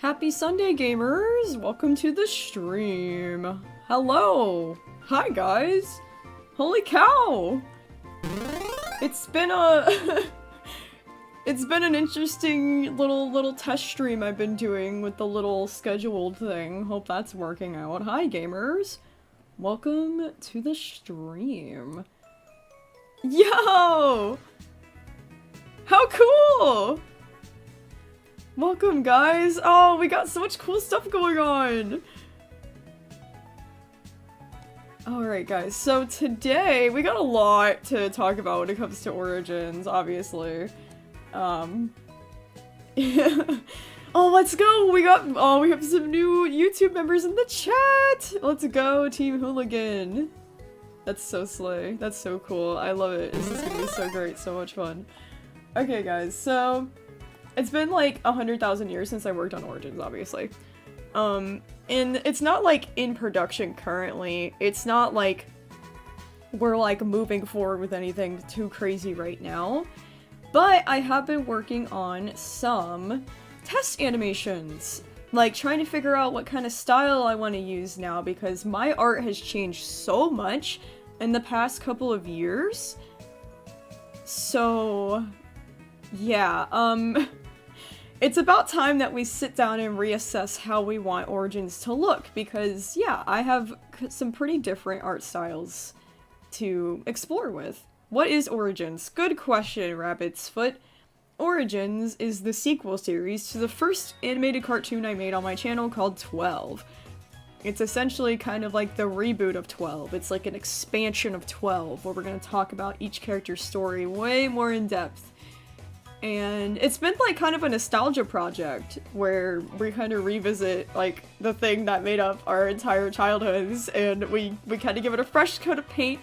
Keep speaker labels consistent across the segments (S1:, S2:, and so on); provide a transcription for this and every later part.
S1: Happy Sunday, gamers! Welcome to the stream. Hello! Hi, guys! Holy cow! It's been a... It's been an interesting little test stream I've been doing with the little scheduled thing. Hope that's working out. Hi, gamers! Welcome to the stream. Yo! How cool! Welcome, guys! Oh, we got so much cool stuff going on! Alright, guys, so today we got a lot to talk about when it comes to Origins, obviously. Oh, let's go! We have some new YouTube members in the chat! Let's go, Team Hooligan! That's so slay. That's so cool. I love it. This is gonna be so great. So much fun. Okay, guys, so... It's been like 100,000 years since I worked on Origins, obviously. And it's not like in production currently. It's not like we're like moving forward with anything too crazy right now. But I have been working on some test animations. Like trying to figure out what kind of style I want to use now because my art has changed so much in the past couple of years. So yeah, it's about time that we sit down and reassess how we want Origins to look, because, yeah, I have some pretty different art styles to explore with. What is Origins? Good question, Rabbit's Foot. Origins is the sequel series to the first animated cartoon I made on my channel called 12. It's essentially kind of like the reboot of 12. It's like an expansion of 12, where we're going to talk about each character's story way more in depth. And it's been like kind of a nostalgia project where we kind of revisit like the thing that made up our entire childhoods and we kind of give it a fresh coat of paint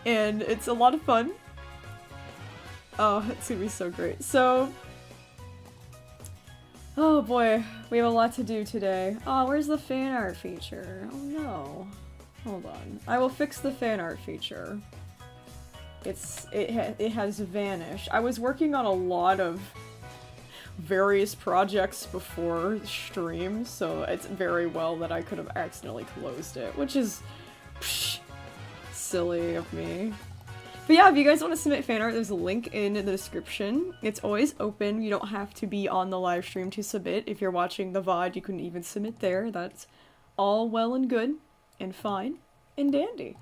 S1: and it's a lot of fun. Oh, it's gonna be so great. So, oh boy, we have a lot to do today. Oh, where's the fan art feature? Oh no. Hold on. I will fix the fan art feature. It has vanished. I was working on a lot of various projects before stream, so it's very well that I could have accidentally closed it, which is silly of me. But yeah, if you guys want to submit fan art, there's a link in the description. It's always open. You don't have to be on the live stream to submit. If you're watching the VOD, you can even submit there. That's all well and good and fine and dandy.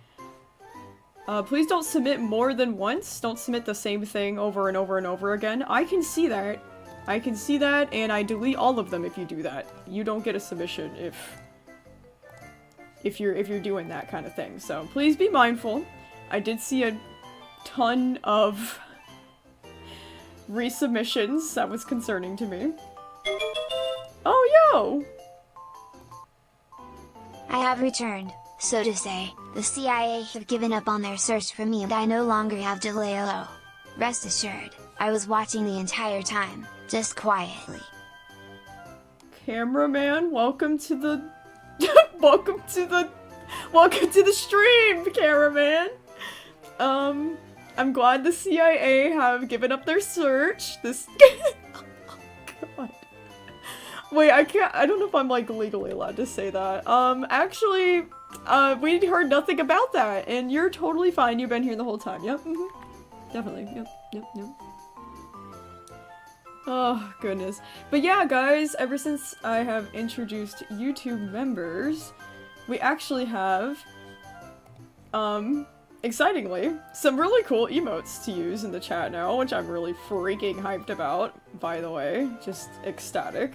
S1: Please don't submit more than once. Don't submit the same thing over and over and over again. I can see that. I can see that, and I delete all of them if you do that. You don't get a submission if you're doing that kind of thing. So please be mindful. I did see a ton of resubmissions. That was concerning to me. Oh, yo!
S2: I have returned. So to say, the CIA have given up on their search for me and I no longer have to lay low. Rest assured, I was watching the entire time, just quietly.
S1: Cameraman, welcome to the welcome to the stream, cameraman. I'm glad the CIA have given up their search. This oh, God. Wait, I don't know if I'm like legally allowed to say that. Actually, we heard nothing about that, and you're totally fine. You've been here the whole time. Yep, definitely. Yep. Oh, goodness. But yeah, guys, ever since I have introduced YouTube members, we actually have, excitingly, some really cool emotes to use in the chat now, which I'm really freaking hyped about, by the way. Just ecstatic.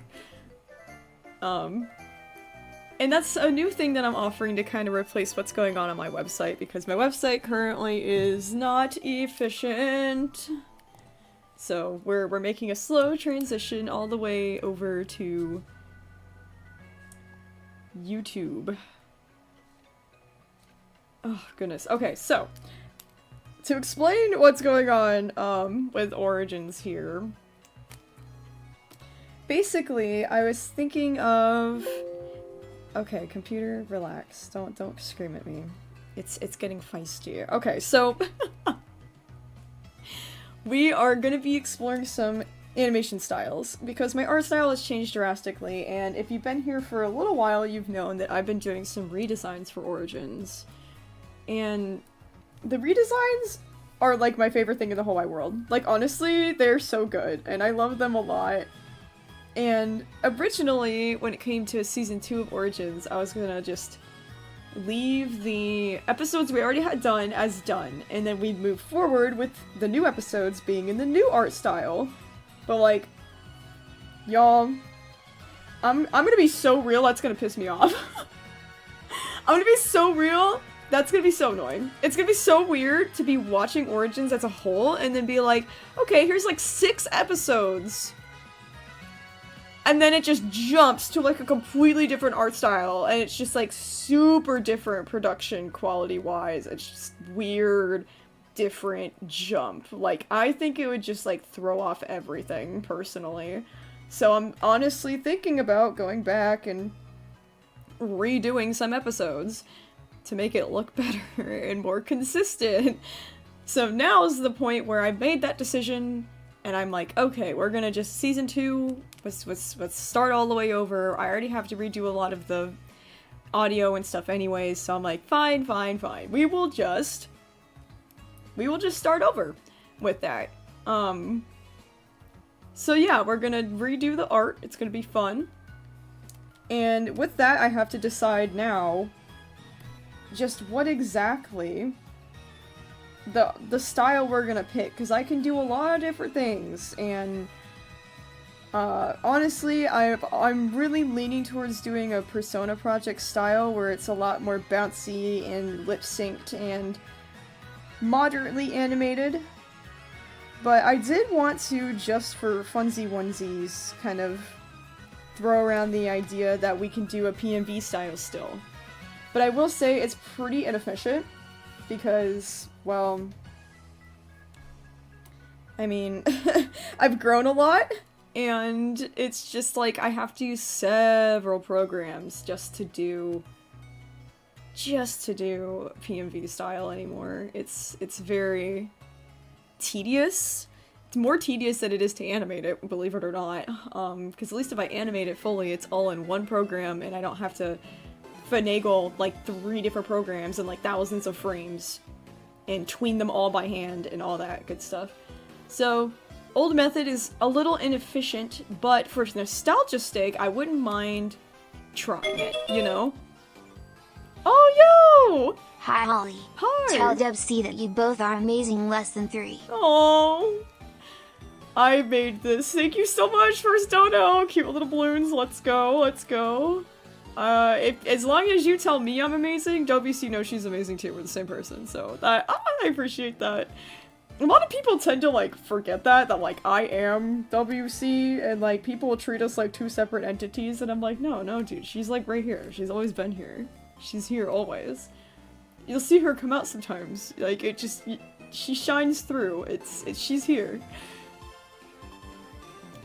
S1: And that's a new thing that I'm offering to kind of replace what's going on my website, because my website currently is not efficient. So we're making a slow transition all the way over to YouTube. Oh, goodness. Okay, so to explain what's going on with Origins here. Basically, I was thinking of... Okay, computer, relax. Don't scream at me. It's getting feisty. Okay, so we are gonna be exploring some animation styles, because my art style has changed drastically, and if you've been here for a little while, you've known that I've been doing some redesigns for Origins. And the redesigns are like my favorite thing in the whole wide world. Like, honestly, they're so good, and I love them a lot. And originally, when it came to season 2 of Origins, I was gonna just leave the episodes we already had done as done, and then we'd move forward with the new episodes being in the new art style. But like, y'all, I'm gonna be so real, that's gonna piss me off. I'm gonna be so real, that's gonna be so annoying. It's gonna be so weird to be watching Origins as a whole and then be like, okay, here's like 6 episodes. And then it just jumps to like a completely different art style, and it's just like super different production quality wise. It's just weird, different jump. Like, I think it would just like throw off everything personally. So I'm honestly thinking about going back and redoing some episodes to make it look better and more consistent. So now's the point where I've made that decision. And I'm like, okay, we're gonna just season 2, let's start all the way over. I already have to redo a lot of the audio and stuff anyways, so I'm like, fine. We will just start over with that. So yeah, we're gonna redo the art. It's gonna be fun. And with that, I have to decide now just what exactly the style we're gonna pick, because I can do a lot of different things, and honestly, I'm really leaning towards doing a Persona Project style where it's a lot more bouncy and lip-synced and moderately animated. But I did want to, just for funsy onesies, kind of throw around the idea that we can do a PMV style still. But I will say it's pretty inefficient, because, well, I mean, I've grown a lot, and it's just like I have to use several programs just to do PMV style anymore. It's very tedious. It's more tedious than it is to animate it, believe it or not. Because at least if I animate it fully, it's all in one program, and I don't have to finagle like 3 different programs and like thousands of frames and tween them all by hand and all that good stuff. So, old method is a little inefficient, but for nostalgia's sake, I wouldn't mind trying it, you know? Oh, yo!
S2: Hi, Hawley.
S1: Hi!
S2: Tell Deb C that you both are amazing less than 3.
S1: Oh, I made this. Thank you so much for dono. Cute little balloons. Let's go. Let's go. As long as you tell me I'm amazing, WC knows she's amazing too. We're the same person, so I appreciate that. A lot of people tend to, like, forget that, like, I am WC, and, like, people will treat us like 2 separate entities, and I'm like, no, dude, she's, like, right here. She's always been here. She's here always. You'll see her come out sometimes. Like, it just, she shines through. She's here.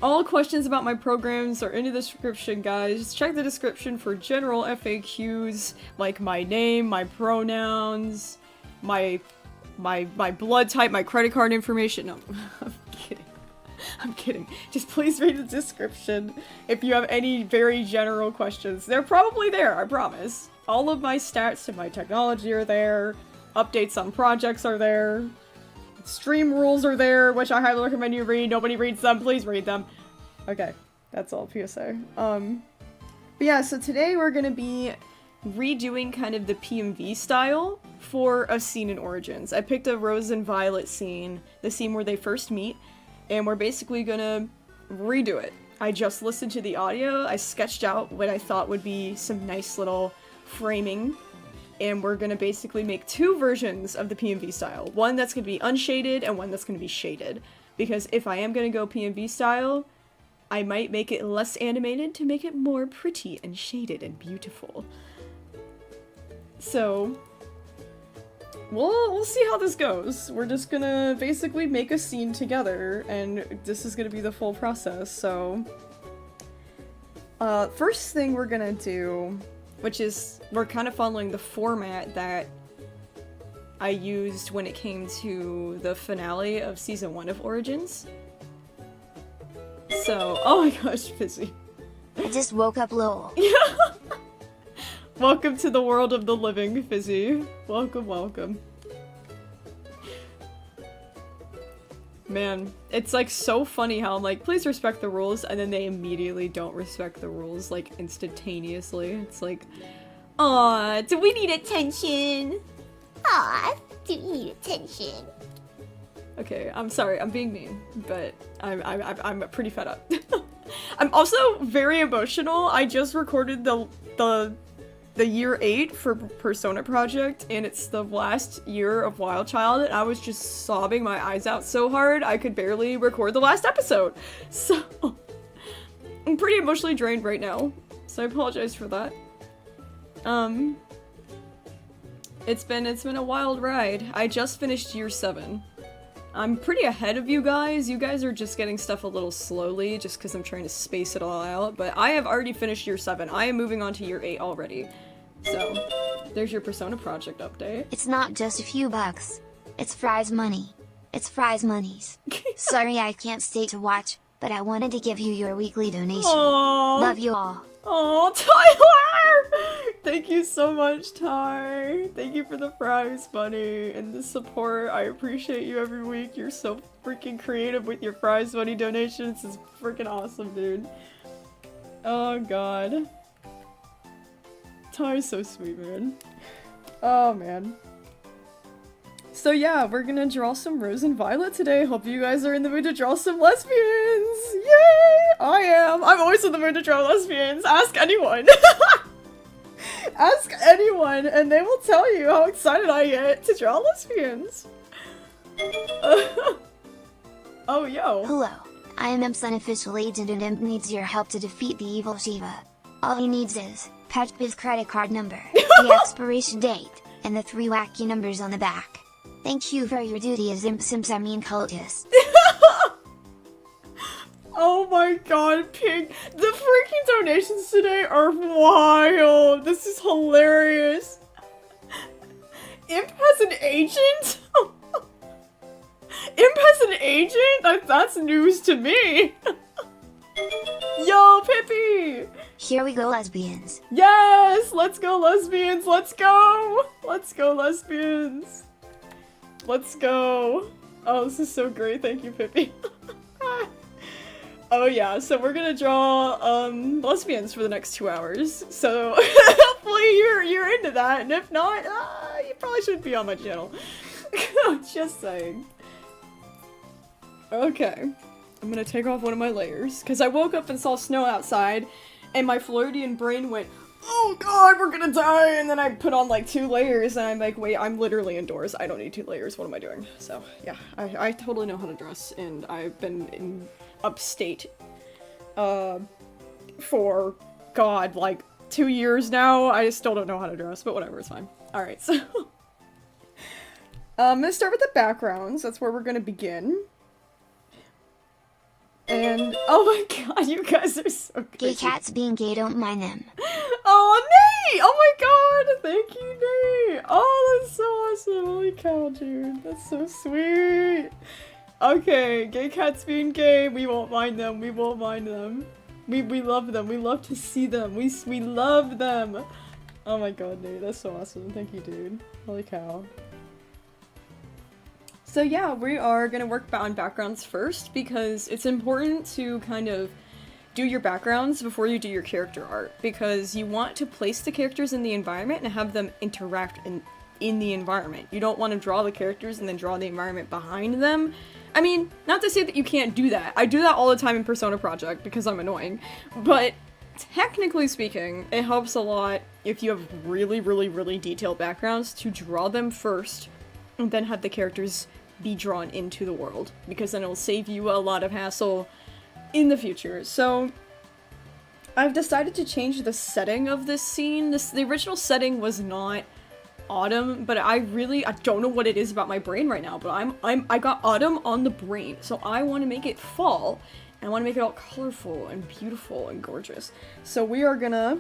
S1: All questions about my programs are in the description, guys. Check the description for general FAQs, like my name, my pronouns, my blood type, my credit card information. No, I'm kidding. I'm kidding. Just please read the description if you have any very general questions. They're probably there, I promise. All of my stats and my technology are there. Updates on projects are there. Stream rules are there, which I highly recommend you read. Nobody reads them. Please read them. Okay, that's all PSA. But yeah, so today we're gonna be redoing kind of the PMV style for a scene in Origins. I picked a Rose and Violet scene, the scene where they first meet, and we're basically gonna redo it. I just listened to the audio, I sketched out what I thought would be some nice little framing, and we're gonna basically make 2 versions of the PMV style. One that's gonna be unshaded and one that's gonna be shaded. Because if I am gonna go PMV style, I might make it less animated to make it more pretty and shaded and beautiful. So, we'll see how this goes. We're just gonna basically make a scene together, and this is gonna be the full process, so... first thing we're gonna do, which is, we're kind of following the format that I used when it came to the finale of Season 1 of Origins. So, oh my gosh, Fizzy.
S2: I just woke up, lol.
S1: Welcome to the world of the living, Fizzy. Welcome, welcome. Man, it's like so funny how I'm like, please respect the rules, and then they immediately don't respect the rules, like instantaneously. It's like, aw, do we need attention?
S3: Aw, do you need attention?
S1: Okay, I'm sorry, I'm being mean, but I'm pretty fed up. I'm also very emotional. I just recorded the year 8 for Persona Project, and it's the last year of Wild Child, and I was just sobbing my eyes out so hard I could barely record the last episode. So I'm pretty emotionally drained right now, so I apologize for that. It's been a wild ride. I just finished year 7. I'm pretty ahead of you guys. You guys are just getting stuff a little slowly just because I'm trying to space it all out, but I have already finished year 7. I am moving on to year 8 already. So, there's your Persona Project update.
S2: It's not just a few bucks. It's Fry's money. It's Fry's monies. Sorry I can't stay to watch, but I wanted to give you your weekly donation.
S1: Aww.
S2: Love you all.
S1: Oh, Tyler! Thank you so much, Ty. Thank you for the prize money and the support. I appreciate you every week. You're so freaking creative with your prize money donations. It's freaking awesome, dude. Oh, God. Ty's so sweet, man. Oh, man. So yeah, we're gonna draw some Rose and Violet today. Hope you guys are in the mood to draw some lesbians! Yay! I am! I'm always in the mood to draw lesbians! Ask anyone! Ask anyone, and they will tell you how excited I get to draw lesbians! Oh, yo.
S2: Hello, I am Imp's unofficial agent and Imp needs your help to defeat the evil Shiva. All he needs is PetPyves credit card number, the expiration date, and the 3 wacky numbers on the back. Thank you for your duty as Imp Simps, I mean cultist.
S1: Oh my god, Pink. The freaking donations today are wild. This is hilarious. Imp has an agent? Imp has an agent? That's news to me. Yo, Pippi!
S2: Here we go, lesbians.
S1: Yes! Let's go, lesbians! Let's go! Let's go, lesbians! Let's go! Oh, this is so great. Thank you, Pippi. Oh yeah, so we're gonna draw lesbians for the next 2 hours. So hopefully you're into that, and if not, you probably shouldn't be on my channel. Just saying. Okay, I'm gonna take off one of my layers because I woke up and saw snow outside, and my Floridian brain went, "Oh God, we're gonna die!" And then I put on like 2 layers, and I'm like, "Wait, I'm literally indoors. I don't need 2 layers. What am I doing?" So yeah, I totally know how to dress, and I've been in upstate for God, like 2 years now. I still don't know how to dress, but whatever, it's fine. Alright, so I'm gonna start with the backgrounds. That's where we're gonna begin. And oh my god, you guys are so good.
S2: Gay cats being gay, don't mind them.
S1: Oh, Nate! Oh my god! Thank you, Nate! Oh, that's so awesome! Holy cow, dude. That's so sweet! Okay, gay cats being gay, we won't mind them, we won't mind them. We love them, we love to see them, we love them! Oh my god, Nate, that's so awesome. Thank you, dude. Holy cow. So yeah, we are gonna work on backgrounds first, because it's important to kind of do your backgrounds before you do your character art, because you want to place the characters in the environment and have them interact in the environment. You don't want to draw the characters and then draw the environment behind them. I mean, not to say that you can't do that. I do that all the time in Persona Project because I'm annoying, but technically speaking, it helps a lot if you have really, really, really detailed backgrounds to draw them first and then have the characters be drawn into the world, because then it'll save you a lot of hassle in the future. So I've decided to change the setting of this scene. The original setting was not autumn, but I don't know what it is about my brain right now, but I got autumn on the brain, so I want to make it fall, and I want to make it all colorful and beautiful and gorgeous. So we are gonna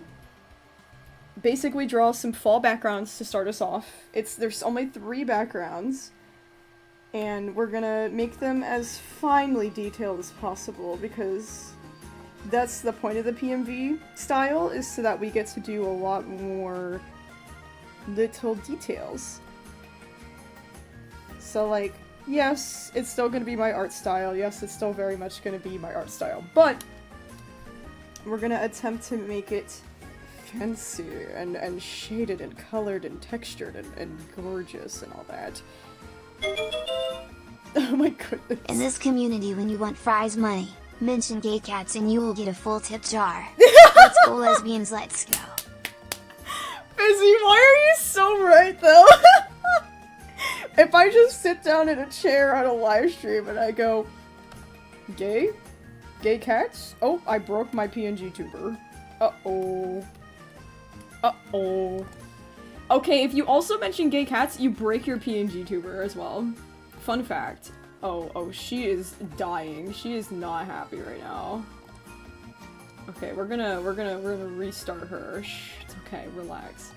S1: basically draw some fall backgrounds to start us off. There's only 3 backgrounds. And we're gonna make them as finely detailed as possible because that's the point of the PMV style, is so that we get to do a lot more little details. So like, yes, it's still gonna be my art style. Yes, it's still very much gonna be my art style, but we're gonna attempt to make it fancy and shaded and colored and textured and gorgeous and all that. Oh my goodness.
S2: In this community, when you want fries money, mention gay cats and you will get a full tip jar. Let's go lesbians, let's go.
S1: Busy, why are you so right though? If I just sit down in a chair on a live stream and I go, gay? Gay cats? Oh, I broke my PNG tuber. Uh-oh. Uh-oh. Okay, if you also mention gay cats, you break your PNG tuber as well. Fun fact. Oh, she is dying. She is not happy right now. Okay, we're gonna restart her. Shh, it's okay, relax.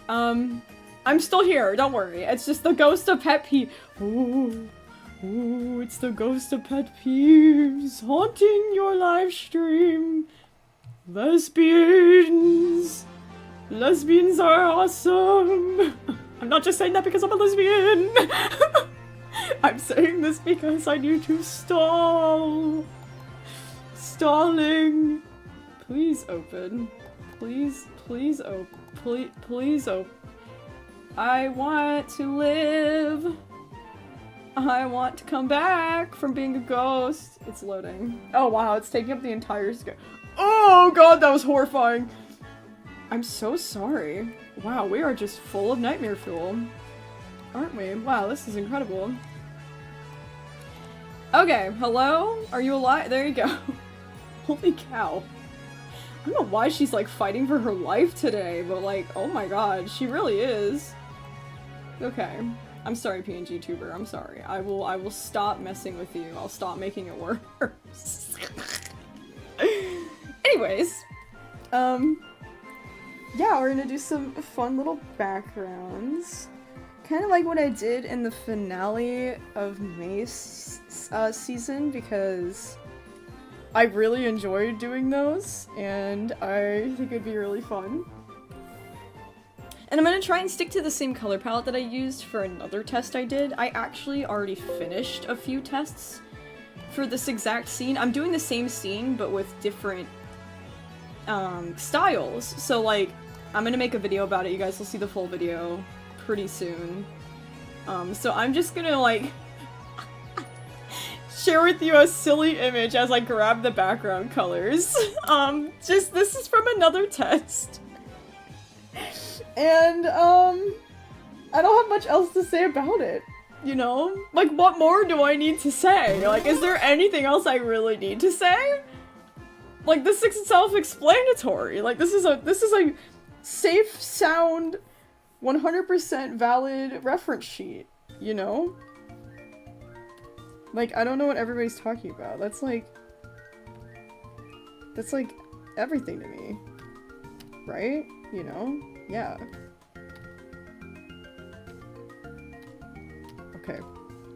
S1: I'm still here, don't worry. It's just the ghost of PetPyves. Ooh, it's the ghost of PetPyves haunting your live stream. Lesbians! Lesbians are awesome! I'm not just saying that because I'm a lesbian! I'm saying this because I need to stall! Stalling! Please open. Please open. Please open. I want to live! I want to come back from being a ghost. It's loading. Oh wow, it's taking up the entire screen. Oh god, that was horrifying! I'm so sorry. Wow, we are just full of nightmare fuel. Aren't we? Wow, this is incredible. Okay, hello? Are you alive? There you go. Holy cow. I don't know why she's like fighting for her life today, but like, oh my god, she really is. Okay. I'm sorry, PNG Tuber, I'm sorry. I will stop messing with you. I'll stop making it worse. Anyways, yeah, we're gonna do some fun little backgrounds. Kind of like what I did in the finale of May's season, because I really enjoyed doing those, and I think it'd be really fun. And I'm gonna try and stick to the same color palette that I used for another test I did. I actually already finished a few tests for this exact scene. I'm doing the same scene, but with different styles. So like, I'm gonna make a video about it. You guys will see the full video pretty soon. So I'm just gonna like share with you a silly image as I grab the background colors. Just this is from another test. And I don't have much else to say about it. You know? Like, what more do I need to say? Like, is there anything else I really need to say? Like, this is self-explanatory. Like, this is a safe, sound, 100% valid reference sheet, you know? Like, I don't know what everybody's talking about. That's like everything to me. Right? You know? Yeah. Okay.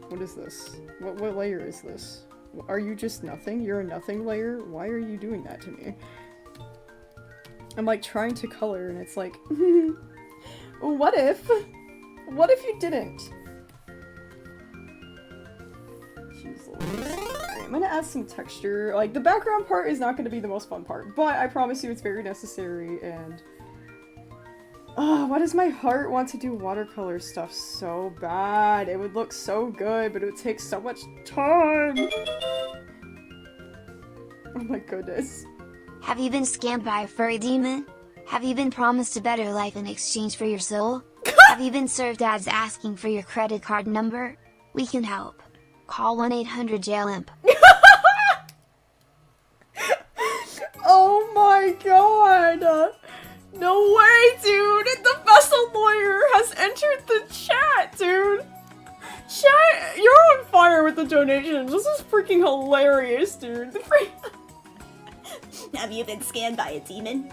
S1: What is this? What layer is this? Are you just nothing? You're a nothing layer? Why are you doing that to me? I'm like trying to color and it's like, what if? What if you didn't? Jeez Louise. Alright, I'm gonna add some texture. Like, the background part is not gonna be the most fun part, but I promise you it's very necessary. And oh, why does my heart want to do watercolor stuff so bad? It would look so good, but it would take so much time. Oh my goodness.
S2: Have you been scammed by a furry demon? Have you been promised a better life in exchange for your soul? Have you been served ads asking for your credit card number? We can help. Call 1-800-JAIL-IMP.
S1: Oh my god! No way, dude! The vessel lawyer has entered the chat, dude! Chat, you're on fire with the donations. This is freaking hilarious, dude.
S3: Have you been scanned by a demon?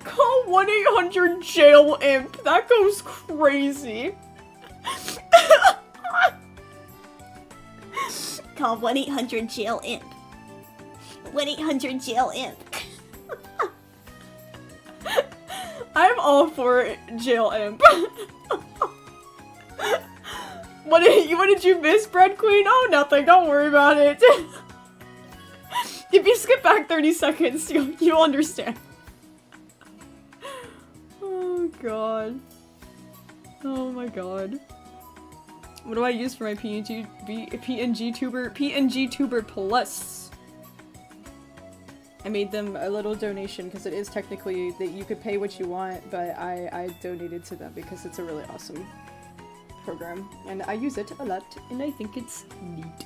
S1: Call Call 1-800-JAIL-IMP. That goes crazy.
S3: Call 1-800-JAIL-IMP. 1-800-JAIL-IMP.
S1: I'm all for jail imp. What did you miss, Bread Queen? Oh, nothing. Don't worry about it. If you skip back 30 seconds, you'll understand. Oh god. Oh my god. What do I use for my PNG tuber plus? I made them a little donation because it is technically that you could pay what you want, but I donated to them because it's a really awesome program and I use it a lot and I think it's neat.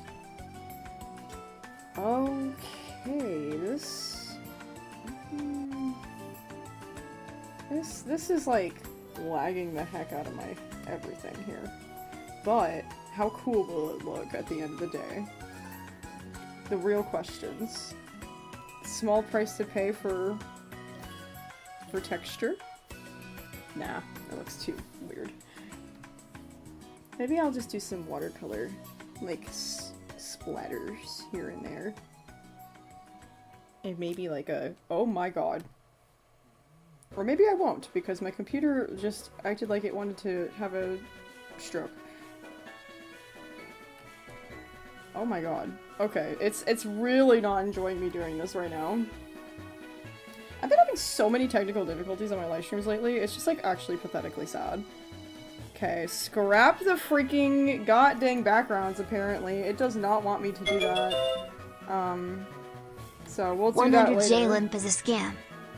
S1: Okay, this is like lagging the heck out of my everything here. But how cool will it look at the end of the day? The real questions. Small price to pay for texture? Nah, that looks too weird. Maybe I'll just do some watercolor, like splatters here and there. And maybe like a, oh my god. Or maybe I won't, because my computer just acted like it wanted to have a stroke. Oh my god. Okay, it's really not enjoying me doing this right now. I've been having so many technical difficulties on my live streams lately, it's just like actually pathetically sad. Okay, scrap the freaking goddamn backgrounds apparently. It does not want me to do that. So we'll do that later.
S2: 100-JAIL-IMP is a scam.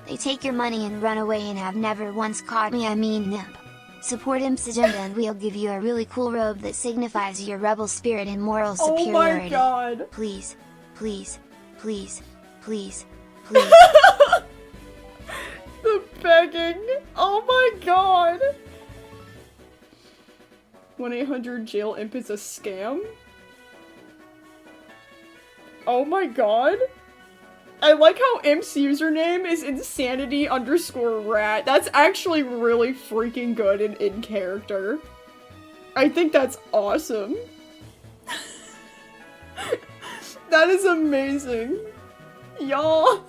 S2: They take your money and run away and have never once caught me, I mean imp. Support Imp's agenda and we'll give you a really cool robe that signifies your rebel spirit and moral superiority.
S1: Oh my god!
S2: Please, please, please, please, please.
S1: The begging! Oh my god! 1-800-JAIL-IMP is a scam? Oh my god! I like how Imp's username is insanity_rat. That's actually really freaking good and in character. I think that's awesome. That is amazing. Y'all.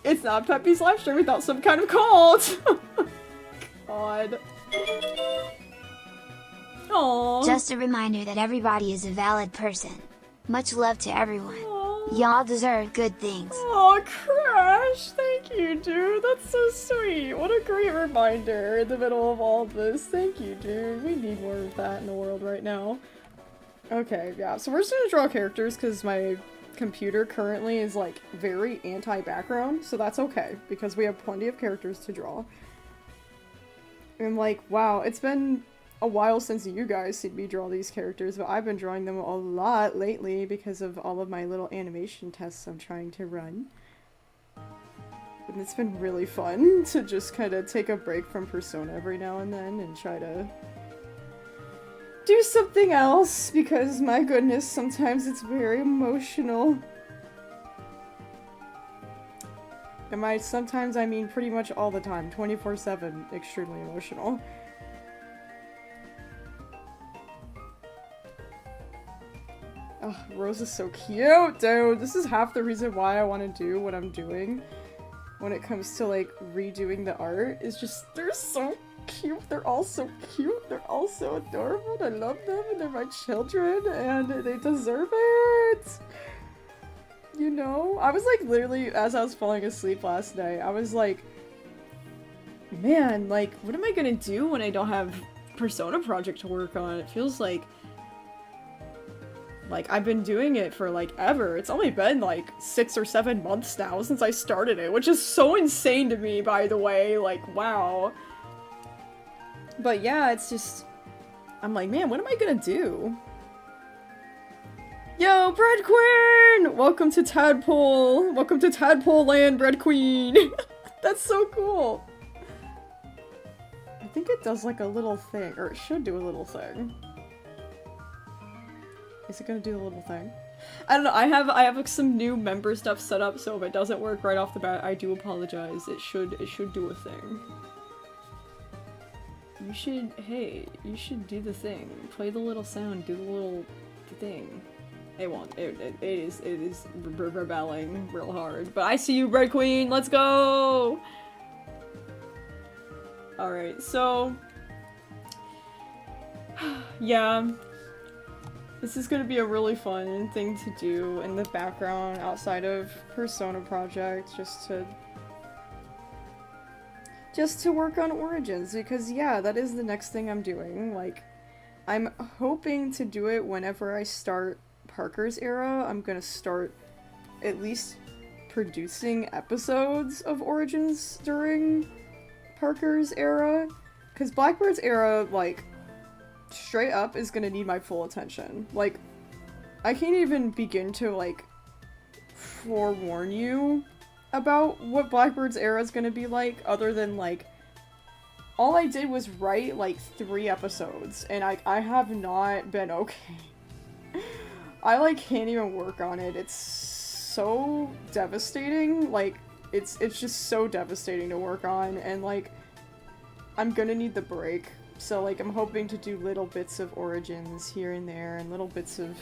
S1: It's not Peppy's live stream without some kind of cult. God. Aww.
S2: Just a reminder that everybody is a valid person. Much love to everyone. Y'all deserve good things.
S1: Oh, Crash! Thank you, dude. That's so sweet. What a great reminder in the middle of all this. Thank you, dude. We need more of that in the world right now. Okay, yeah. So we're just gonna draw characters because my computer currently is like very anti-background, so that's okay because we have plenty of characters to draw. And like, wow, it's been a while since you guys seen me draw these characters, but I've been drawing them a lot lately because of all of my little animation tests I'm trying to run. And it's been really fun to just kind of take a break from Persona every now and then and try to do something else because, my goodness, sometimes it's very emotional. And sometimes I mean pretty much all the time, 24/7, extremely emotional. Oh, Rose is so cute, dude. This is half the reason why I want to do what I'm doing when it comes to, like, redoing the art. Is just, they're so cute. They're all so cute. They're all so adorable. I love them, and they're my children, and they deserve it. You know? I was, like, literally, as I was falling asleep last night, I was like, man, like, what am I gonna do when I don't have Persona project to work on? It feels like I've been doing it for like ever. It's only been like 6 or 7 months now since I started it, which is so insane to me, by the way. Like, wow. But yeah, it's just, I'm like, man, what am I gonna do? Yo, Bread Queen! Welcome to Tadpole! Welcome to Tadpole Land, Bread Queen! That's so cool! I think it does like a little thing, or it should do a little thing. Is it gonna do the little thing? I don't know, I have like, some new member stuff set up, so if it doesn't work right off the bat, I do apologize. It should do a thing. Hey, you should do the thing. Play the little sound, do the little thing. It won't. It is rebelling real hard. But I see you, Red Queen! Let's go! Alright, so... yeah. This is gonna be a really fun thing to do in the background outside of Persona Project, just to work on Origins, because yeah, that is the next thing I'm doing. Like, I'm hoping to do it whenever I start Parker's era. I'm gonna start at least producing episodes of Origins during Parker's era, because Blackbird's era, like, straight up is gonna need my full attention. Like, I can't even begin to, like, forewarn you about what Blackbird's era is gonna be like, other than, like, all I did was write, like, 3 episodes, and I have not been okay. I, like, can't even work on it. It's so devastating. Like, it's just so devastating to work on, and, like, I'm gonna need the break. So, like, I'm hoping to do little bits of Origins here and there, and little bits of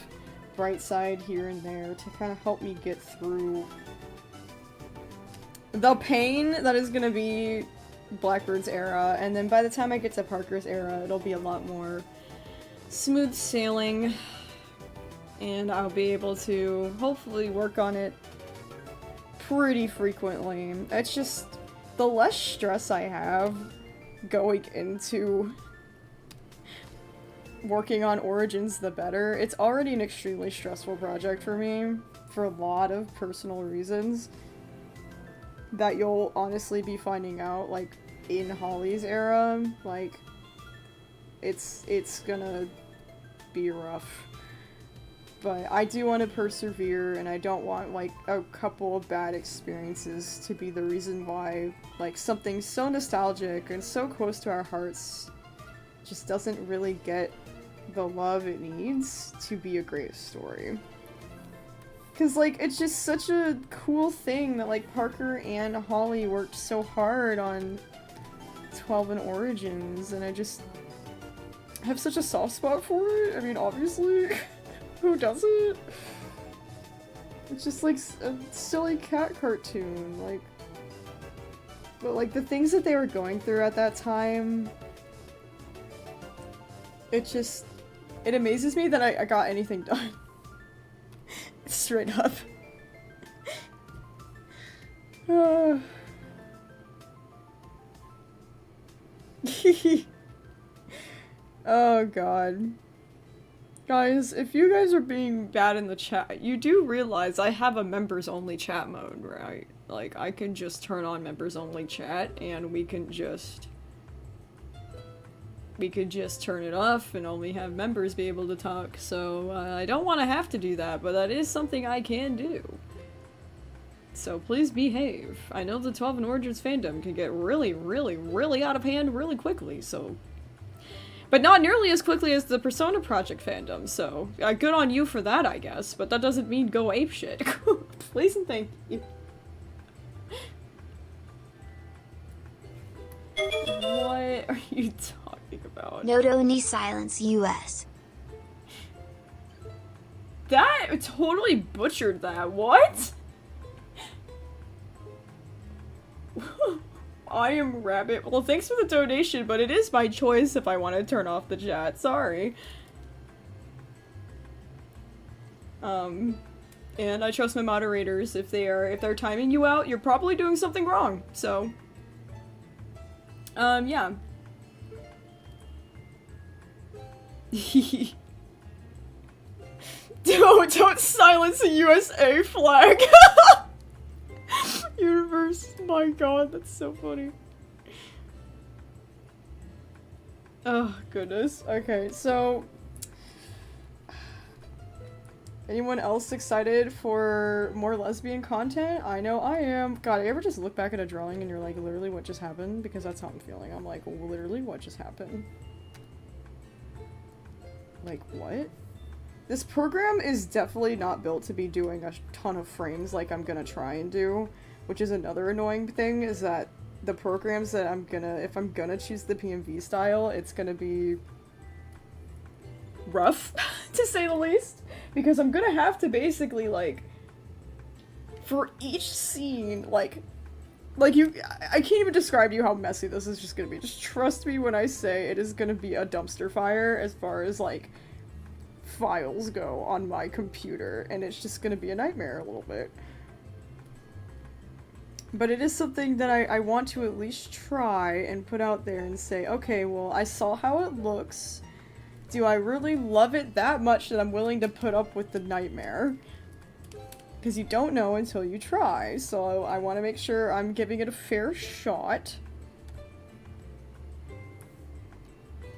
S1: Brightside here and there to kind of help me get through the pain that is gonna be Blackbird's era, and then by the time I get to Parker's era, it'll be a lot more smooth sailing, and I'll be able to hopefully work on it pretty frequently. It's just, the less stress I have going into working on Origins, the better. It's already an extremely stressful project for me, for a lot of personal reasons that you'll honestly be finding out, like, in Hawley's era. Like, it's gonna be rough. But I do want to persevere, and I don't want, like, a couple of bad experiences to be the reason why, like, something so nostalgic and so close to our hearts just doesn't really get the love it needs to be a great story. Because, like, it's just such a cool thing that, like, Parker and Hawley worked so hard on 12 and Origins, and I just have such a soft spot for it. I mean, obviously, who doesn't? It's just, like, a silly cat cartoon, like, but, like, the things that they were going through at that time, it amazes me that I got anything done. Straight up. Oh god. Guys, if you guys are being bad in the chat, you do realize I have a members only chat mode, right? Like, I can just turn on members only chat, and we could just turn it off and only have members be able to talk, so I don't want to have to do that, but that is something I can do. So please behave. I know the 12 and Origins fandom can get really, really, really out of hand really quickly, so... But not nearly as quickly as the Persona Project fandom, so good on you for that, I guess, but that doesn't mean go apeshit. Please and thank you. What are you talking about?
S2: Noto ni silence US.
S1: That totally butchered that. What? I am rabbit. Well, thanks for the donation, but it is my choice if I want to turn off the chat. Sorry. And I trust my moderators. If they're timing you out, you're probably doing something wrong. So, yeah. Don't silence the USA flag. Universe, my god, that's so funny. Oh, goodness. Okay, so... Anyone else excited for more lesbian content? I know I am. God, you ever just look back at a drawing and you're like, literally what just happened? Because that's how I'm feeling. I'm like, literally what just happened? Like, what? This program is definitely not built to be doing a ton of frames like I'm gonna try and do, which is another annoying thing, is that the programs that if I'm gonna choose the PMV style, it's gonna be rough, to say the least, because I'm gonna have to basically, like, for each scene, like I can't even describe to you how messy this is just gonna be. Just trust me when I say it is gonna be a dumpster fire as far as, like, files go on my computer, and it's just gonna be a nightmare a little bit. But it is something that I want to at least try and put out there and say, okay, well, I saw how it looks. Do I really love it that much that I'm willing to put up with the nightmare? Because you don't know until you try, so I want to make sure I'm giving it a fair shot.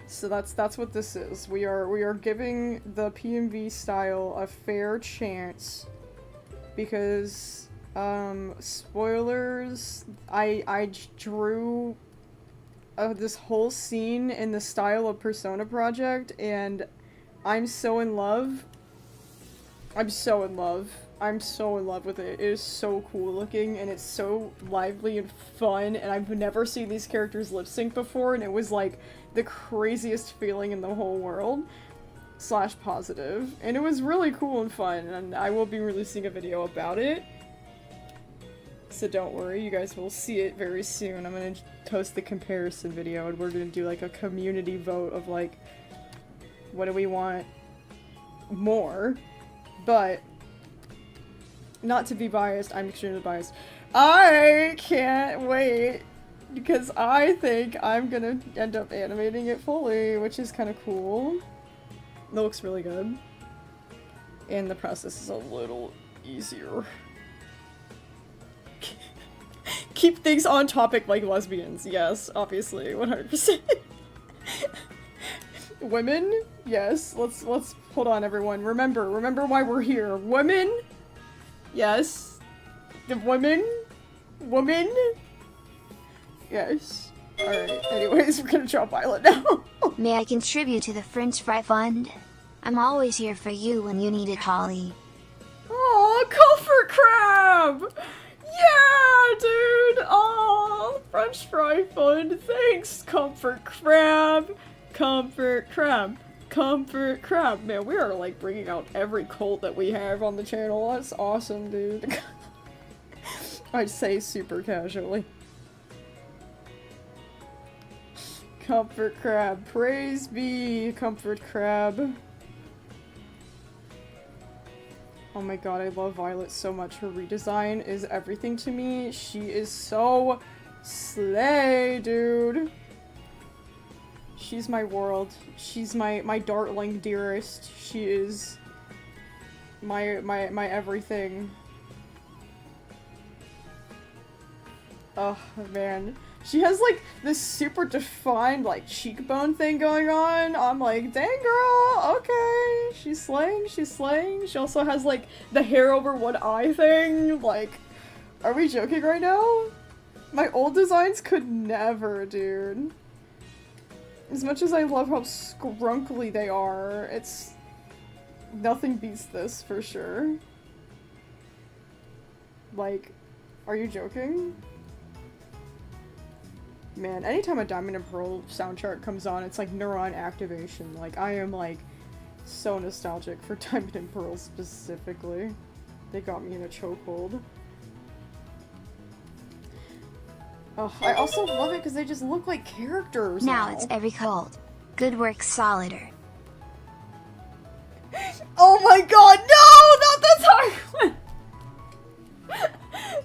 S1: So that's what this is. We are giving the PMV style a fair chance, because spoilers, I drew this whole scene in the style of Persona Project, and I'm so in love. I'm so in love with it. It is so cool looking, and it's so lively and fun, and I've never seen these characters lip sync before, and it was like the craziest feeling in the whole world. / positive. And it was really cool and fun, and I will be releasing a video about it. So don't worry, you guys will see it very soon. I'm gonna post the comparison video, and we're gonna do like a community vote of like, what do we want more? But, not to be biased, I'm extremely biased. I can't wait, because I think I'm gonna end up animating it fully, which is kind of cool. It looks really good. And the process is a little easier. Keep things on topic like lesbians, yes, obviously, 100%. Women, yes, let's hold on, everyone. Remember why we're here. Women, yes. The women, yes. Alright, anyways, we're gonna draw Violet now.
S2: May I contribute to the French Fry Fund? I'm always here for you when you need it, Hawley.
S1: Aw, Comfort Crab! Yeah, dude! Aw, French Fry Fund. Thanks, Comfort Crab. Comfort Crab. Comfort Crab. Man, we are like bringing out every cult that we have on the channel. That's awesome, dude. I'd say super casually. Comfort Crab. Praise be, Comfort Crab. Oh my god, I love Violet so much. Her redesign is everything to me. She is so slay, dude. She's my world. She's my darling dearest. She is my everything. Oh, man. She has, like, this super defined, like, cheekbone thing going on. I'm like, dang girl, okay. She's slaying, she's slaying. She also has, like, the hair over one eye thing. Like, are we joking right now? My old designs could never, dude. As much as I love how scrunkly they are, it's... nothing beats this, for sure. Like, are you joking? Man, anytime a Diamond and Pearl sound chart comes on, it's like neuron activation. Like, I am, like, so nostalgic for Diamond and Pearl specifically. They got me in a chokehold. Oh, I also love it because they just look like characters now.
S2: Now it's every cult. Good work, Solider.
S1: Oh my god, no! Not the Tarquin!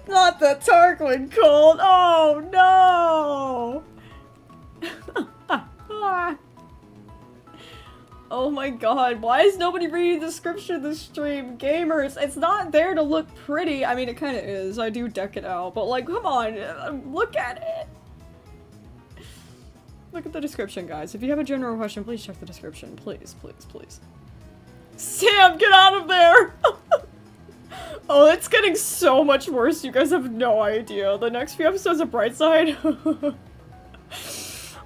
S1: Not the Tarquin cult! Oh no! Oh my god, why is nobody reading the description of the stream? Gamers, it's not there to look pretty. I mean, it kind of is. I do deck it out, but like, come on, look at it. Look at the description, guys. If you have a general question, please check the description. Please, please, please. Sam, get out of there! Oh, it's getting so much worse. You guys have no idea. The next few episodes of Brightside.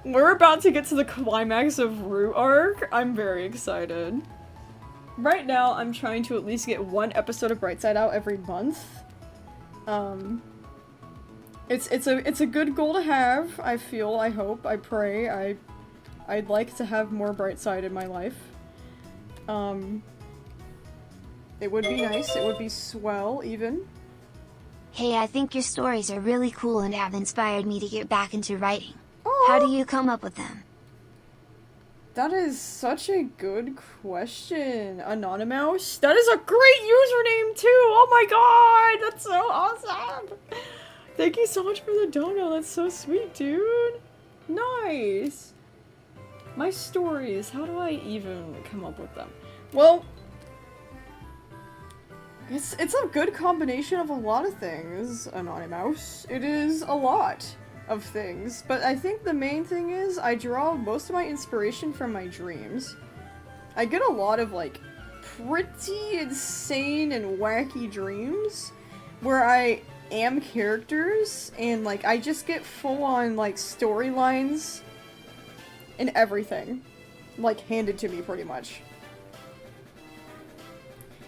S1: We're about to get to the climax of Root Arc. I'm very excited. right now I'm trying to at least get one episode of Brightside out every month. It's a good goal to have, I feel, I hope, I pray, I'd like to have more Brightside in my life. It would be nice, it would be swell, even.
S2: Hey, I think your stories are really cool and have inspired me to get back into writing.
S1: Aww.
S2: How do you come up with them?
S1: That is such a good question, Anonymous. That is a great username too! Oh my god! That's so awesome! Thank you so much for the dono, that's so sweet, dude! Nice! My stories, how do I even come up with them? Well, it's a good combination of a lot of things, Anonymous. It is a lot of things, but I think the main thing is I draw most of my inspiration from my dreams. I get a lot of, like, pretty insane and wacky dreams where I am characters and, like, I just get full-on, like, storylines and everything, like, handed to me pretty much.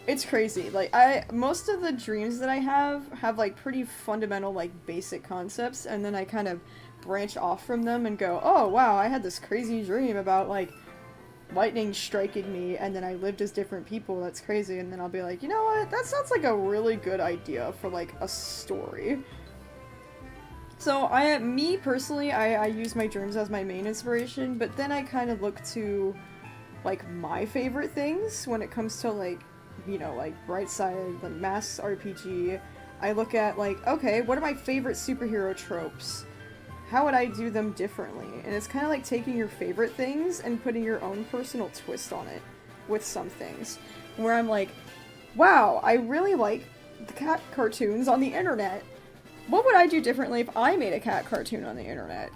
S1: It's crazy. Like, most of the dreams that I have, like, pretty fundamental, like, basic concepts, and then I kind of branch off from them and go, oh, wow, I had this crazy dream about, like, lightning striking me, and then I lived as different people, that's crazy, and then I'll be like, you know what, that sounds like a really good idea for, like, a story. So, me personally, I use my dreams as my main inspiration, but then I kind of look to, like, my favorite things when it comes to, like, you know, like, Brightside, the Mass RPG. I look at, like, okay, what are my favorite superhero tropes? How would I do them differently? And it's kind of like taking your favorite things and putting your own personal twist on it with some things. Where I'm like, wow, I really like the cat cartoons on the internet. What would I do differently if I made a cat cartoon on the internet?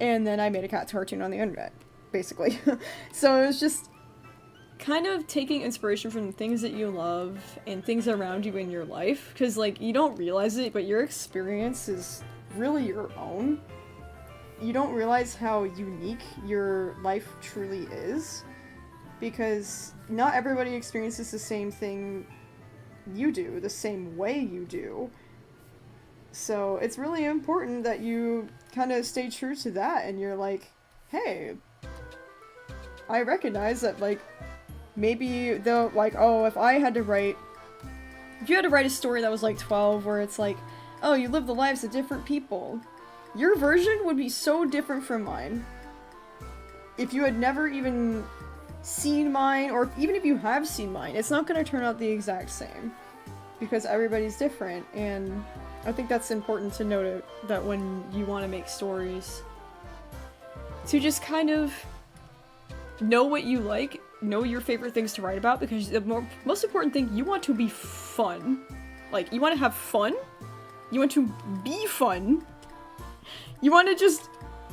S1: And then I made a cat cartoon on the internet, basically. So it was just kind of taking inspiration from things that you love and things around you in your life, because, like, you don't realize it, but your experience is really your own. You don't realize how unique your life truly is, because not everybody experiences the same thing you do, the same way you do. So it's really important that you kind of stay true to that, and you're like, hey, I recognize that, like, maybe they'll, like, oh, if you had to write a story that was, like, 12, where it's like, oh, you live the lives of different people, your version would be so different from mine. If you had never even seen mine, or even if you have seen mine, it's not going to turn out the exact same. Because everybody's different, and I think that's important to note that when you want to make stories. To just kind of know what you like, know your favorite things to write about, because the most important thing, you want to be fun. Like, you want to have fun, you want to be fun, you want to just,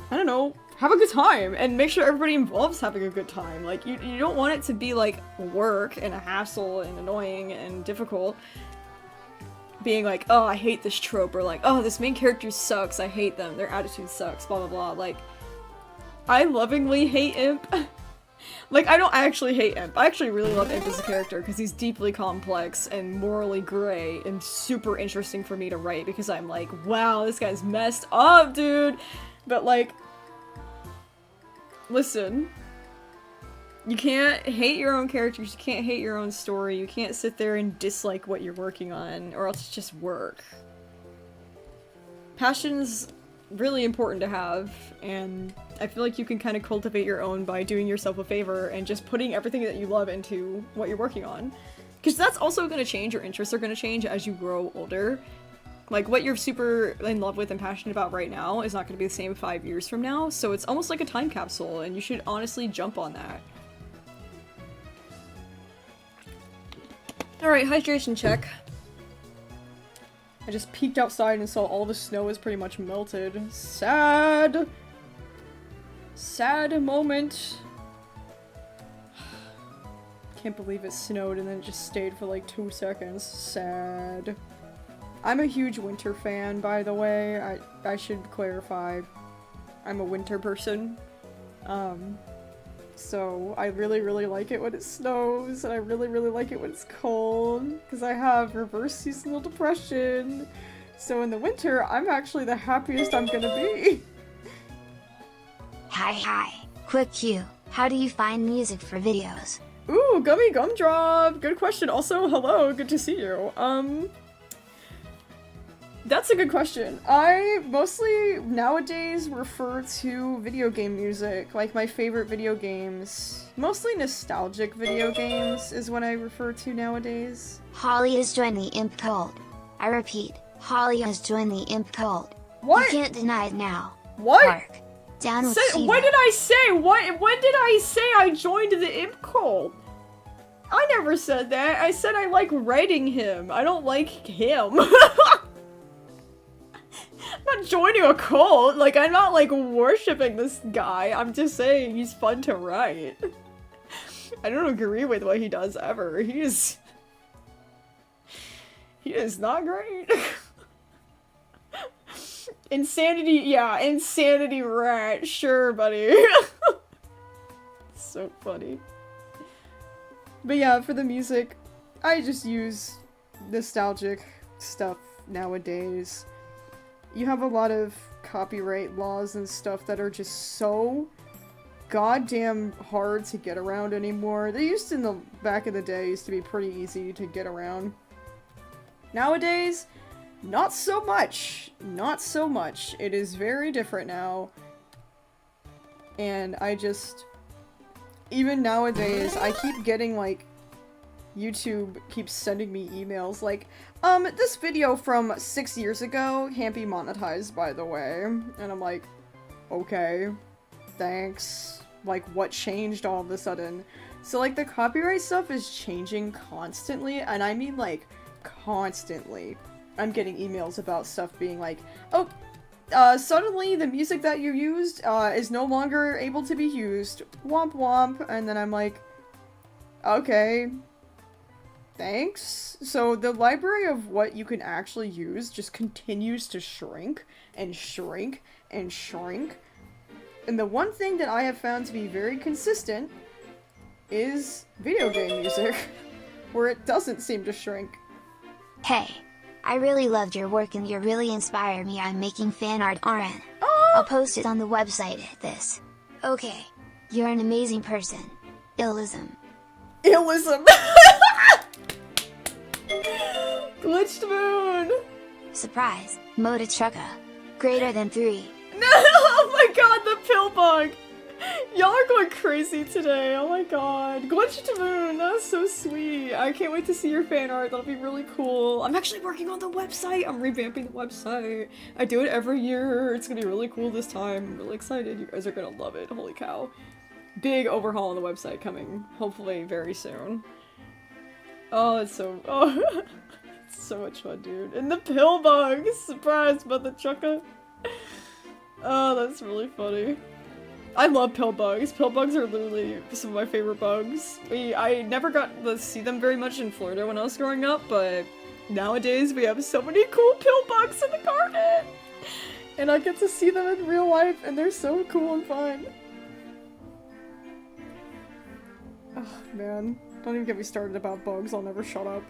S1: I don't know, have a good time, and make sure everybody involved's having a good time. Like, you don't want it to be, like, work, and a hassle, and annoying, and difficult. Being like, oh, I hate this trope, or like, oh, this main character sucks, I hate them, their attitude sucks, blah blah blah. Like, I lovingly hate Imp. Like, I don't actually hate Imp. I actually really love Imp as a character, because he's deeply complex and morally gray and super interesting for me to write, because I'm like, wow, this guy's messed up, dude! But, like, listen, you can't hate your own characters, you can't hate your own story, you can't sit there and dislike what you're working on, or else it's just work. Passion's really important to have, and I feel like you can kind of cultivate your own by doing yourself a favor and just putting everything that you love into what you're working on. Because that's also going to change, your interests are going to change as you grow older. Like, what you're super in love with and passionate about right now is not going to be the same 5 years from now, so it's almost like a time capsule, and you should honestly jump on that. Alright, hydration check. I just peeked outside and saw all the snow is pretty much melted. Sad! Sad moment. Can't believe it snowed and then it just stayed for like 2 seconds. Sad. I'm a huge winter fan, by the way. I should clarify. I'm a winter person. So I really, really like it when it snows, and I really, really like it when it's cold, because I have reverse seasonal depression. So in the winter, I'm actually the happiest I'm gonna be.
S2: Hi. Quick cue. How do you find music for videos?
S1: Ooh, Gummy Gumdrop! Good question. Also, hello, good to see you. That's a good question. I mostly, nowadays, refer to video game music, like my favorite video games. Mostly nostalgic video games is what I refer to nowadays.
S2: Hawley has joined the imp cult. I repeat, Hawley has joined the imp cult.
S1: What?
S2: You can't deny it now.
S1: What?
S2: Mark. Down with Shiva.
S1: What did I say? When did I say I joined the imp cult? I never said that. I said I like writing him. I don't like him. I'm not joining a cult. Like, I'm not, like, worshipping this guy. I'm just saying he's fun to write. I don't agree with what he does ever. He is not great. Insanity, yeah, insanity rat. Sure, buddy. So funny. But yeah, for the music, I just use nostalgic stuff nowadays. You have a lot of copyright laws and stuff that are just so goddamn hard to get around anymore. They used to, in the back of the day, used to be pretty easy to get around. Nowadays, not so much. Not so much. It is very different now. And I just... Even nowadays, I keep getting, like... YouTube keeps sending me emails like, this video from 6 years ago can't be monetized, by the way. And I'm like, okay, thanks. Like, what changed all of a sudden? So, like, the copyright stuff is changing constantly, and I mean, like, constantly. I'm getting emails about stuff being like, oh, suddenly the music that you used, is no longer able to be used. Womp womp. And then I'm like, okay, thanks. So the library of what you can actually use just continues to shrink and shrink and shrink. And the one thing that I have found to be very consistent is video game music, where it doesn't seem to shrink.
S2: Hey, I really loved your work and you really inspired me. I'm making fan art RN.
S1: Oh!
S2: I'll post it on the website at this. Okay. You're an amazing person. Illism.
S1: Illism! Glitched moon!
S2: Surprise. Moda Chucka. Greater than 3.
S1: No! Oh my god, the pill bug! Y'all are going crazy today, oh my god. Glitched moon, that's so sweet. I can't wait to see your fan art, that'll be really cool. I'm actually working on the website, I'm revamping the website. I do it every year, it's gonna be really cool this time. I'm really excited, you guys are gonna love it, holy cow. Big overhaul on the website coming, hopefully very soon. Oh, it's so, oh, it's so much fun, dude. And the pill bug, surprise, Mother Chucka. Oh, that's really funny. I love pill bugs. Pill bugs are literally some of my favorite bugs. I never got to see them very much in Florida when I was growing up, but nowadays we have so many cool pill bugs in the garden! And I get to see them in real life, and they're so cool and fun. Oh, man. Don't even get me started about bugs, I'll never shut up.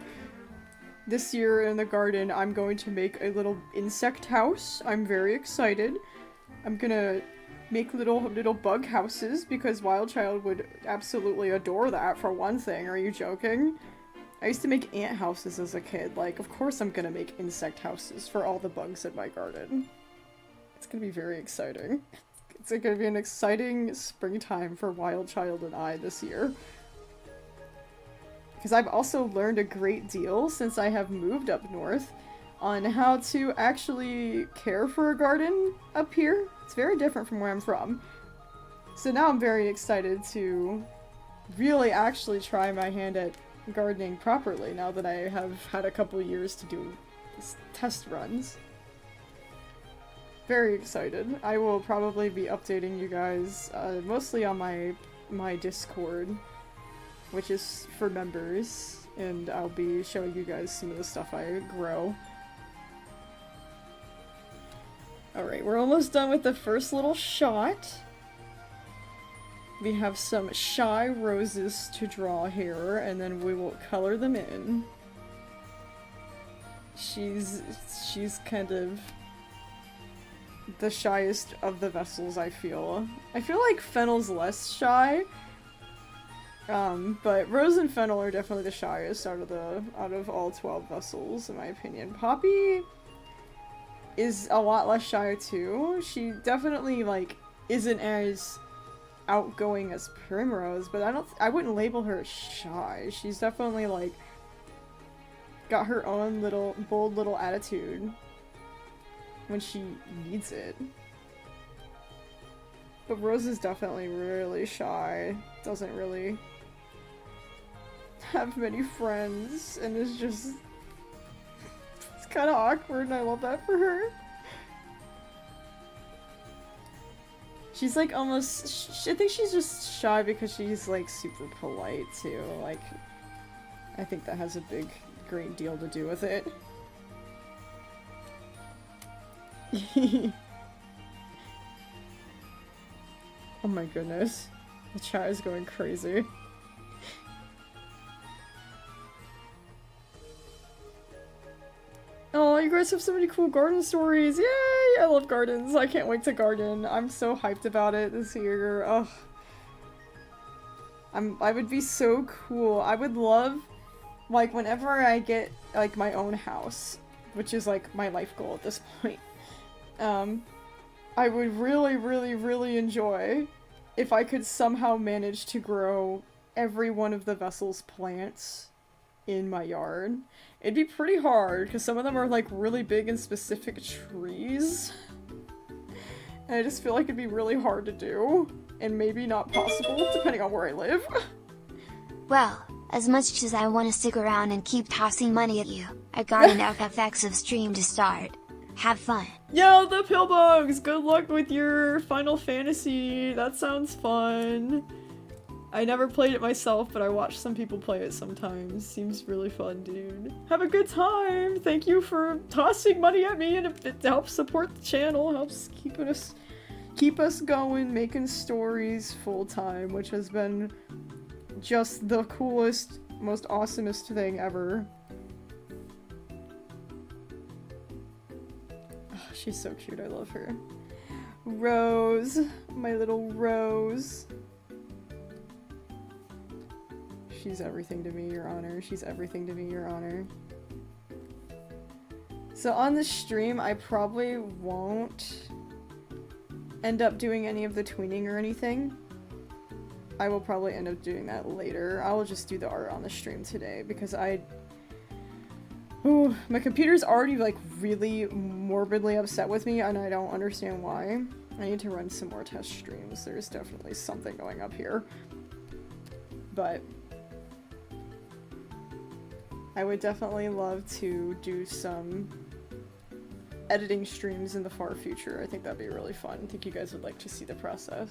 S1: This year in the garden, I'm going to make a little insect house. I'm very excited. I'm gonna make little bug houses, because Wild Child would absolutely adore that, for one thing. Are you joking? I used to make ant houses as a kid. Like, of course I'm gonna make insect houses for all the bugs in my garden. It's gonna be very exciting. It's gonna be an exciting springtime for Wild Child and I this year. Because I've also learned a great deal since I have moved up north on how to actually care for a garden up here. It's very different from where I'm from. So now I'm very excited to really actually try my hand at gardening properly now that I have had a couple years to do test runs. Very excited. I will probably be updating you guys mostly on my Discord, which is for members, and I'll be showing you guys some of the stuff I grow. Alright, we're almost done with the first little shot. We have some shy roses to draw here, and then we will color them in. She's kind of the shyest of the vessels, I feel. I feel like Fennel's less shy. But Rose and Fennel are definitely the shyest out of all 12 vessels, in my opinion. Poppy is a lot less shy too. She definitely, like, isn't as outgoing as Primrose, but I wouldn't label her as shy. She's definitely, like, got her own little, bold little attitude when she needs it. But Rose is definitely really shy. Doesn't really have many friends, and is just... it's kind of awkward, and I love that for her. She's like almost... I think she's just shy because she's like super polite too. Like, I think that has a great deal to do with it. Oh my goodness. The chat is going crazy. Oh, you guys have so many cool garden stories! Yay! I love gardens. I can't wait to garden. I'm so hyped about it this year. Ugh. I would be so cool. I would love, like, whenever I get, like, my own house, which is, like, my life goal at this point, I would really, really, really enjoy if I could somehow manage to grow every one of the vessel's plants in my yard. It'd be pretty hard, because some of them are, like, really big and specific trees. And I just feel like it'd be really hard to do, and maybe not possible, depending on where I live.
S2: Well, as much as I want to stick around and keep tossing money at you, I got an FFX of stream to start. Have fun.
S1: Yo, the Pillbugs! Good luck with your Final Fantasy! That sounds fun! I never played it myself, but I watch some people play it sometimes. Seems really fun, dude. Have a good time! Thank you for tossing money at me, and it helps support the channel, helps keep us going, making stories full-time, which has been just the coolest, most awesomest thing ever. Oh, she's so cute, I love her. Rose, my little Rose. She's everything to me, Your Honor. She's everything to me, Your Honor. So on the stream, I probably won't end up doing any of the tweening or anything. I will probably end up doing that later. I will just do the art on the stream today because ooh, my computer's already like really morbidly upset with me and I don't understand why. I need to run some more test streams. There's definitely something going up here. But I would definitely love to do some editing streams in the far future. I think that'd be really fun. I think you guys would like to see the process.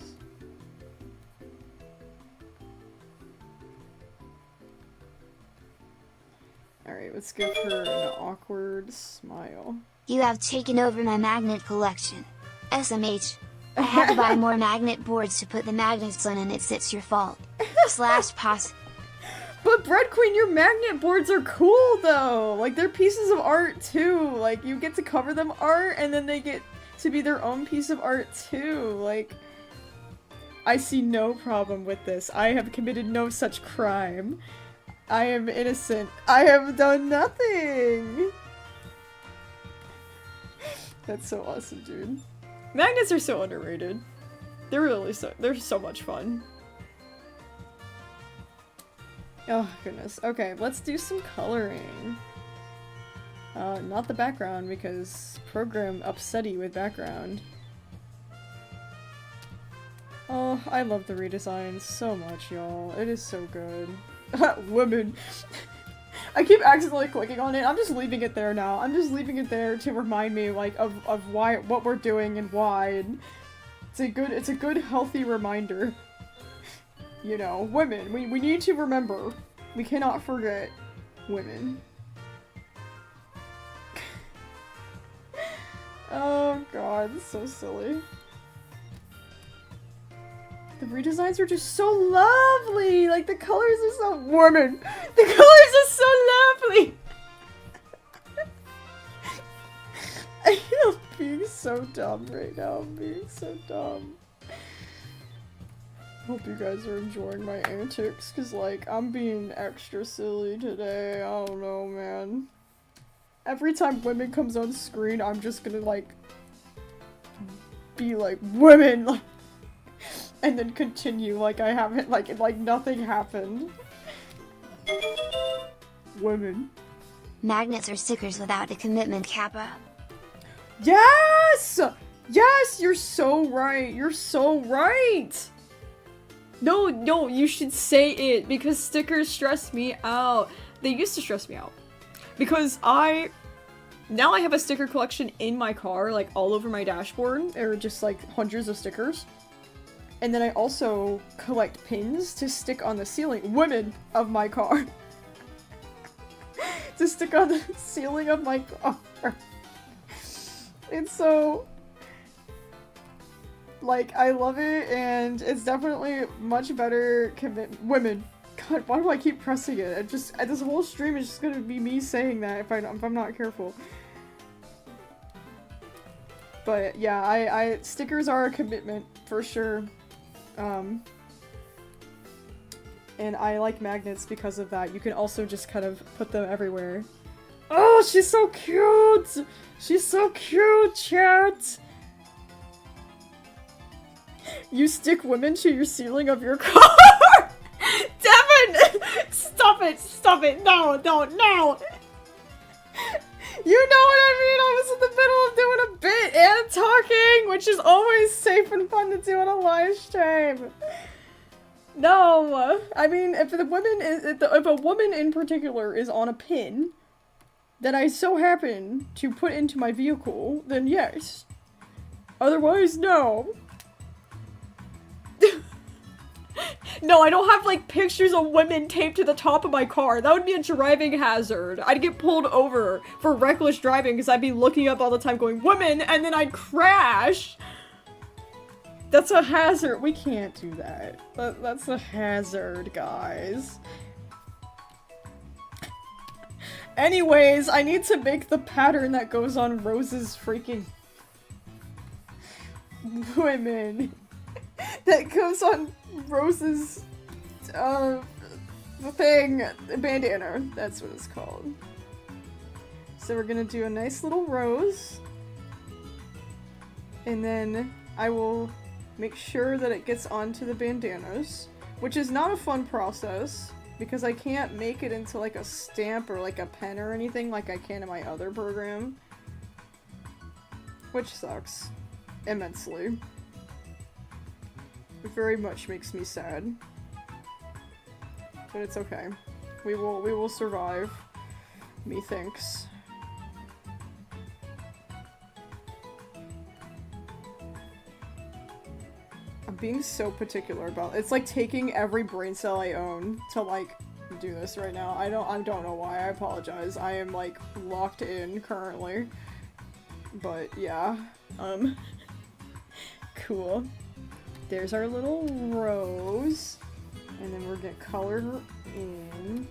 S1: Alright, let's give her an awkward smile.
S2: You have taken over my magnet collection. SMH. I had to buy more magnet boards to put the magnets on and it's your fault. / pos.
S1: But Bread Queen, your magnet boards are cool though! Like, they're pieces of art too! Like, you get to cover them art, and then they get to be their own piece of art too! Like, I see no problem with this. I have committed no such crime. I am innocent. I have done nothing! That's so awesome, dude. Magnets are so underrated. They're so much fun. Oh, goodness. Okay, let's do some coloring. Not the background, because program upsetty with background. Oh, I love the redesigns so much, y'all. It is so good. Women. I keep accidentally clicking on it. I'm just leaving it there now. I'm just leaving it there to remind me, like, of what we're doing and why. And it's a good, healthy reminder. You know, women. We need to remember. We cannot forget women. Oh god, it's so silly. The redesigns are just so lovely! Like, the colors are so... Woman! The colors are so lovely! I am being so dumb right now. I'm being so dumb. Hope you guys are enjoying my antics, because, like, I'm being extra silly today. I don't know, man. Every time women comes on screen, I'm just gonna, like, be like, women! And then continue like I haven't, like nothing happened. Women.
S2: Magnets or stickers without a commitment kappa.
S1: Yes! Yes, you're so right. You're so right. No, you should say it because stickers stress me out. They used to stress me out. Because now I have a sticker collection in my car, like all over my dashboard. There are just like hundreds of stickers. And then I also collect pins to stick on the ceiling, women of my car. To stick on the ceiling of my car. It's so, like, I love it, and it's definitely much better women. God, why do I keep pressing it? This whole stream is just gonna be me saying that if I'm not careful. But yeah, stickers are a commitment for sure. And I like magnets because of that. You can also just kind of put them everywhere. Oh, she's so cute! She's so cute, chat! You stick women to your ceiling of your car? Devin! Stop it! Stop it! No! You know what I mean? I was in the middle of doing a bit and talking, which is always safe and fun to do on a live stream. No, I mean, if a woman in particular is on a pin that I so happen to put into my vehicle, then yes. Otherwise, no. No, I don't have, like, pictures of women taped to the top of my car. That would be a driving hazard. I'd get pulled over for reckless driving because I'd be looking up all the time going, women, and then I'd crash. That's a hazard. We can't do that. That's a hazard, guys. Anyways, I need to make the pattern that goes on Rose's freaking women. That goes on Rose's, the thing, bandana. That's what it's called. So we're gonna do a nice little rose. And then I will make sure that it gets onto the bandanas, which is not a fun process because I can't make it into like a stamp or like a pen or anything like I can in my other program, which sucks immensely. It very much makes me sad, but it's okay. We will survive, methinks. I'm being so particular about it. It's like taking every brain cell I own to like do this right now. I don't know why. I apologize. I am like locked in currently. But yeah. Cool. There's our little rose. And then we're gonna color her in.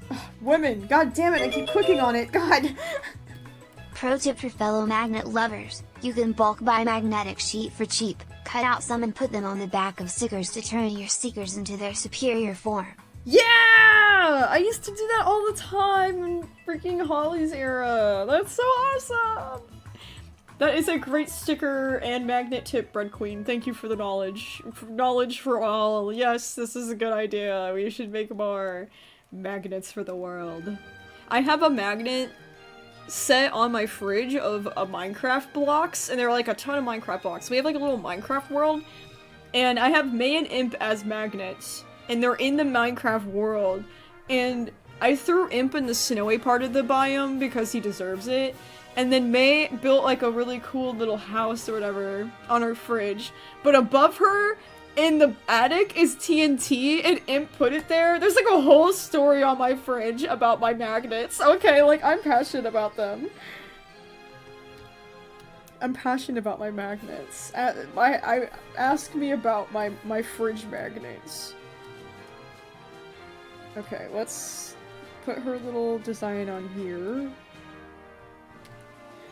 S1: Ugh, women! God damn it, I keep clicking on it, God!
S2: Pro tip for fellow magnet lovers, you can bulk buy magnetic sheet for cheap, cut out some and put them on the back of stickers to turn your stickers into their superior form.
S1: Yeah! I used to do that all the time in freaking Hawley's era. That's so awesome! That is a great sticker and magnet tip, Bread Queen. Thank you for the knowledge. Knowledge for all. Yes, this is a good idea. We should make more magnets for the world. I have a magnet set on my fridge of Minecraft blocks, and there are like a ton of Minecraft blocks. We have like a little Minecraft world, and I have May and Imp as magnets, and they're in the Minecraft world, and I threw Imp in the snowy part of the biome because he deserves it, and then May built like a really cool little house or whatever on her fridge, but above her in the attic is TNT, and Imp put it there. There's like a whole story on my fridge about my magnets. Okay, like, I'm passionate about them. I'm passionate about my magnets. I ask me about my fridge magnets. Okay, let's put her little design on here.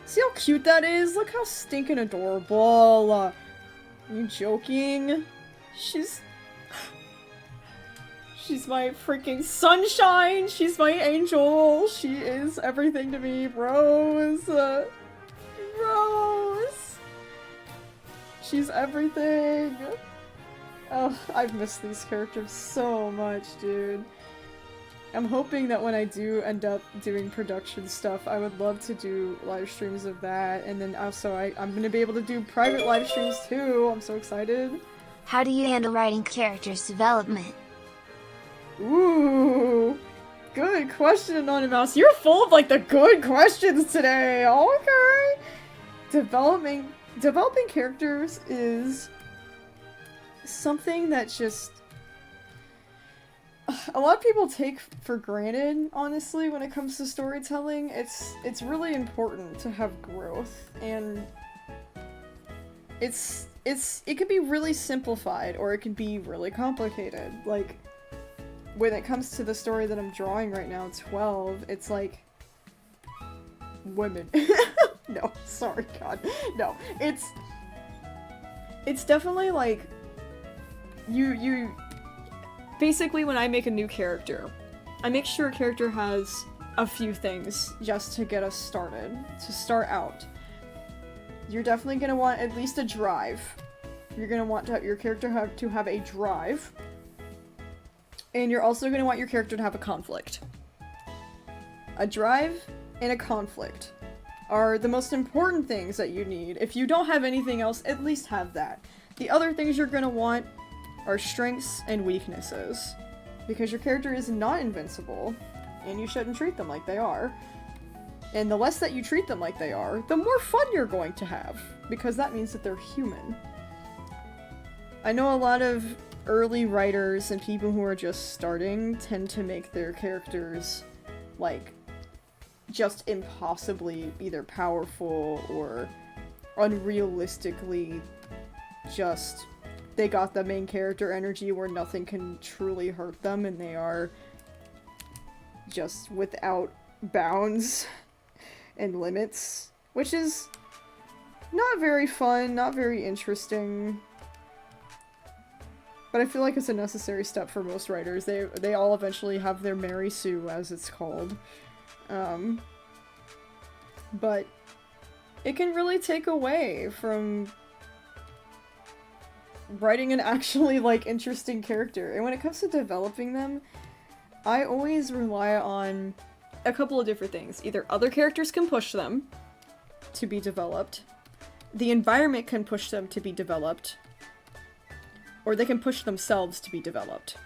S1: See how cute that is? Look how stinking adorable. Are you joking? She's my freaking sunshine. She's my angel. She is everything to me. Rose. Rose. She's everything. Oh, I've missed these characters so much, dude. I'm hoping that when I do end up doing production stuff, I would love to do live streams of that, and then also I'm gonna be able to do private live streams too. I'm so excited.
S2: How do you handle writing characters development?
S1: Ooh, good question, Anonymous. You're full of like the good questions today. Okay. Developing characters is something that just a lot of people take for granted, honestly, when it comes to storytelling. It's really important to have growth, and it can be really simplified or it can be really complicated. Like when it comes to the story that I'm drawing right now, 12, it's like women. No, sorry, God. No, it's definitely like you basically, when I make a new character, I make sure a character has a few things just to get us started, to start out. You're definitely going to want at least a drive. You're going to want your character to have a drive. And you're also going to want your character to have a conflict. A drive and a conflict are the most important things that you need. If you don't have anything else, at least have that. The other things you're going to want are strengths and weaknesses, because your character is not invincible, and you shouldn't treat them like they are. And the less that you treat them like they are, the more fun you're going to have, because that means that they're human. I know a lot of early writers and people who are just starting tend to make their characters, like, just impossibly either powerful or unrealistically just... they got the main character energy where nothing can truly hurt them, and they are just without bounds and limits, which is not very fun, not very interesting, but I feel like it's a necessary step for most writers. They all eventually have their Mary Sue, as it's called, but it can really take away from writing an actually, like, interesting character. And when it comes to developing them, I always rely on a couple of different things. Either other characters can push them to be developed, the environment can push them to be developed, or they can push themselves to be developed.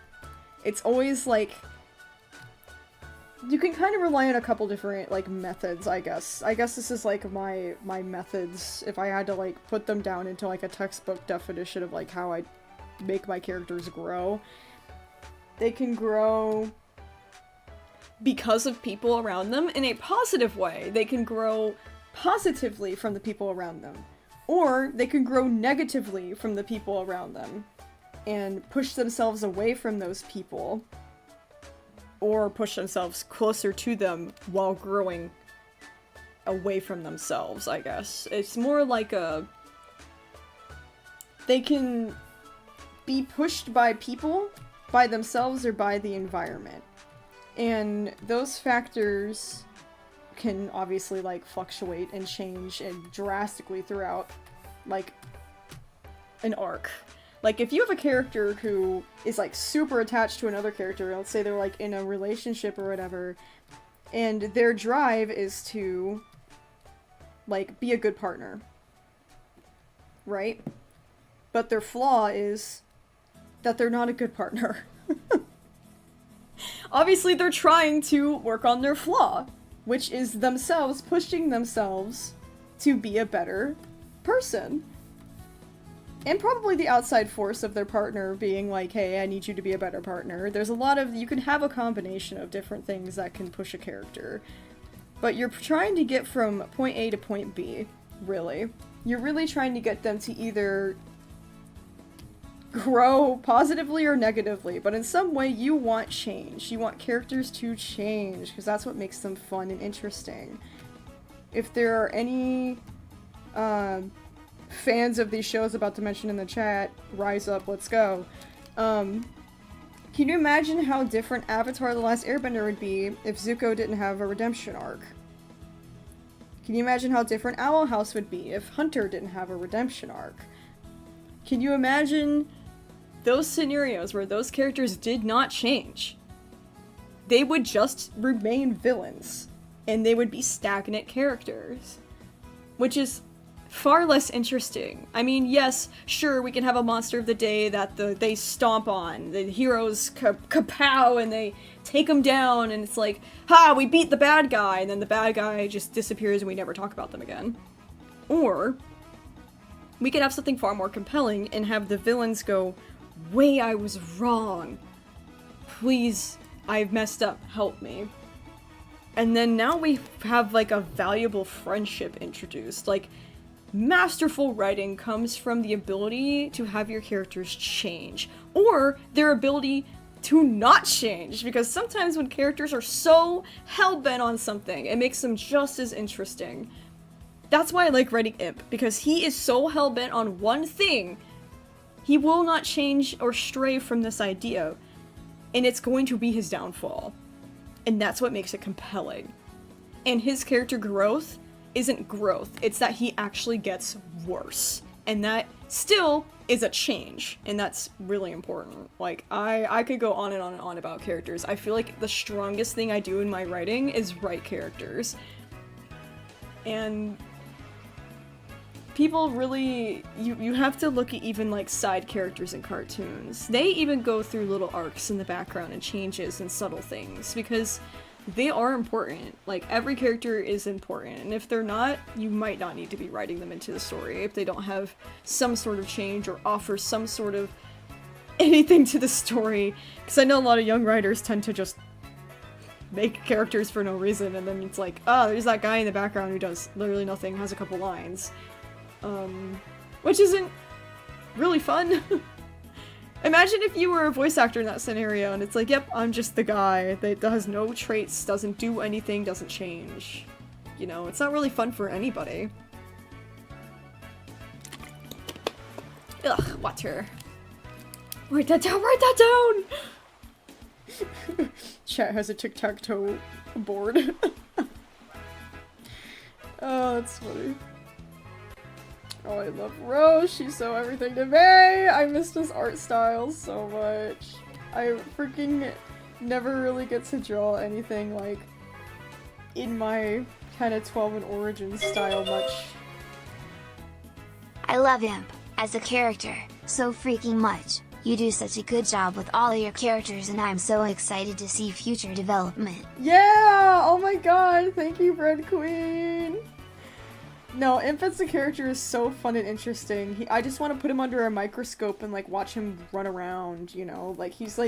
S1: It's always, like, you can kind of rely on a couple different, like, methods, I guess. I guess this is, like, my methods, if I had to, like, put them down into, like, a textbook definition of, like, how I make my characters grow. They can grow because of people around them in a positive way. They can grow positively from the people around them. Or they can grow negatively from the people around them and push themselves away from those people, or push themselves closer to them while growing away from themselves, I guess. It's more like they can be pushed by people, by themselves, or by the environment. And those factors can obviously, like, fluctuate and change and drastically throughout, like, an arc. Like, if you have a character who is, like, super attached to another character, let's say they're, like, in a relationship or whatever, and their drive is to, like, be a good partner, right? But their flaw is that they're not a good partner. Obviously, they're trying to work on their flaw, which is themselves pushing themselves to be a better person. And probably the outside force of their partner being like, hey, I need you to be a better partner. There's a lot of, you can have a combination of different things that can push a character. But you're trying to get from point A to point B, really. you're really trying to get them to either grow positively or negatively, but in some way you want change. You want characters to change, because that's what makes them fun and interesting. If there are any fans of these shows about to mention in the chat, rise up, let's go. Can you imagine how different Avatar: The Last Airbender would be if Zuko didn't have a redemption arc? Can you imagine how different Owl House would be if Hunter didn't have a redemption arc? Can you imagine those scenarios where those characters did not change? They would just remain villains, and they would be stagnant characters, which is far less interesting. I mean, yes, sure, we can have a monster of the day that they stomp on, the heroes kapow, and they take them down, and it's like, ha, we beat the bad guy, and then the bad guy just disappears and we never talk about them again. Or we could have something far more compelling and have the villains go, wait, I was wrong. Please, I've messed up, help me. And then now we have like a valuable friendship introduced. Like, masterful writing comes from the ability to have your characters change, or their ability to not change, because sometimes when characters are so hell-bent on something, it makes them just as interesting. That's why I like writing Imp, because he is so hell-bent on one thing, he will not change or stray from this idea, and it's going to be his downfall. And that's what makes it compelling. And his character growth isn't growth, it's that he actually gets worse. And that still is a change, and that's really important. Like, I could go on and on and on about characters. I feel like the strongest thing I do in my writing is write characters. And people really, you have to look at even like side characters in cartoons. They even go through little arcs in the background and changes and subtle things, because they are important. Like, every character is important, and if they're not, you might not need to be writing them into the story if they don't have some sort of change or offer some sort of anything to the story. Because I know a lot of young writers tend to just make characters for no reason, and then it's like, oh, there's that guy in the background who does literally nothing, has a couple lines. Which isn't really fun. Imagine if you were a voice actor in that scenario, and it's like, yep, I'm just the guy that has no traits, doesn't do anything, doesn't change. You know, it's not really fun for anybody. Ugh, water. Write that down, write that down! Chat has a tic-tac-toe board. Oh, that's funny. Oh, I love Rose, she's so everything to me! I miss his art style so much. I freaking never really get to draw anything, like, in my kind of 12 and Origins style much.
S2: I love him, as a character, so freaking much. You do such a good job with all of your characters, and I'm so excited to see future development.
S1: Yeah! Oh my god, thank you, Bread Queen! No, Imp as a character is so fun and interesting. I just want to put him under a microscope and, like, watch him run around, you know? Like, he's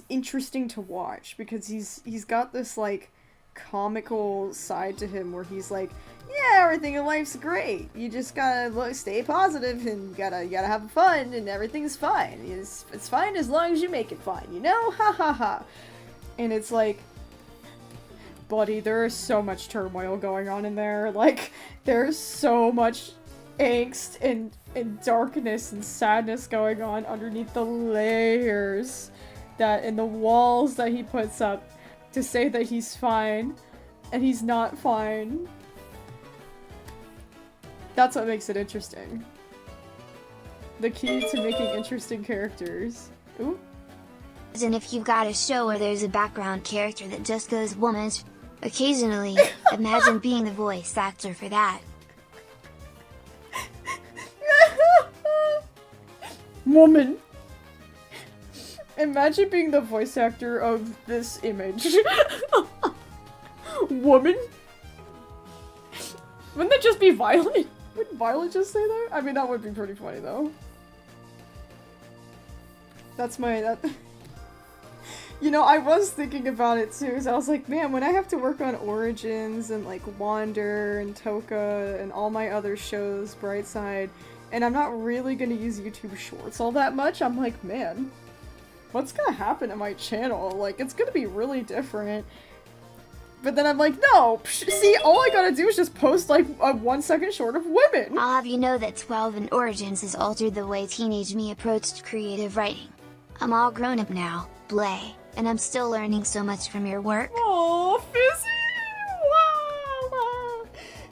S1: interesting to watch, because he's got this, like, comical side to him where he's like, yeah, everything in life's great. You just gotta stay positive, and you gotta have fun, and everything's fine. It's fine as long as you make it fine, you know? Ha ha ha. And it's like, buddy, there is so much turmoil going on in there. Like, there's so much angst and darkness and sadness going on underneath the layers that in the walls that he puts up to say that he's fine, and he's not fine. That's what makes it interesting. The key to making interesting characters. Ooh.
S2: And if you've got a show where there's a background character that just goes womanish, occasionally, imagine being the voice actor for that.
S1: Woman. Imagine being the voice actor of this image. Woman? Wouldn't that just be Violet? Would Violet just say that? I mean, that would be pretty funny, though. That's my, You know, I was thinking about it too, so I was like, man, when I have to work on Origins and like Wander and Toka and all my other shows, Brightside, and I'm not really gonna use YouTube Shorts all that much, I'm like, man, what's gonna happen to my channel? Like, it's gonna be really different. But then I'm like, no, see, all I gotta do is just post like a 1 second short of women.
S2: I'll have you know that 12 in Origins has altered the way teenage me approached creative writing. I'm all grown up now, Blay, and I'm still learning so much from your work.
S1: Aww, Fizzy! Wow.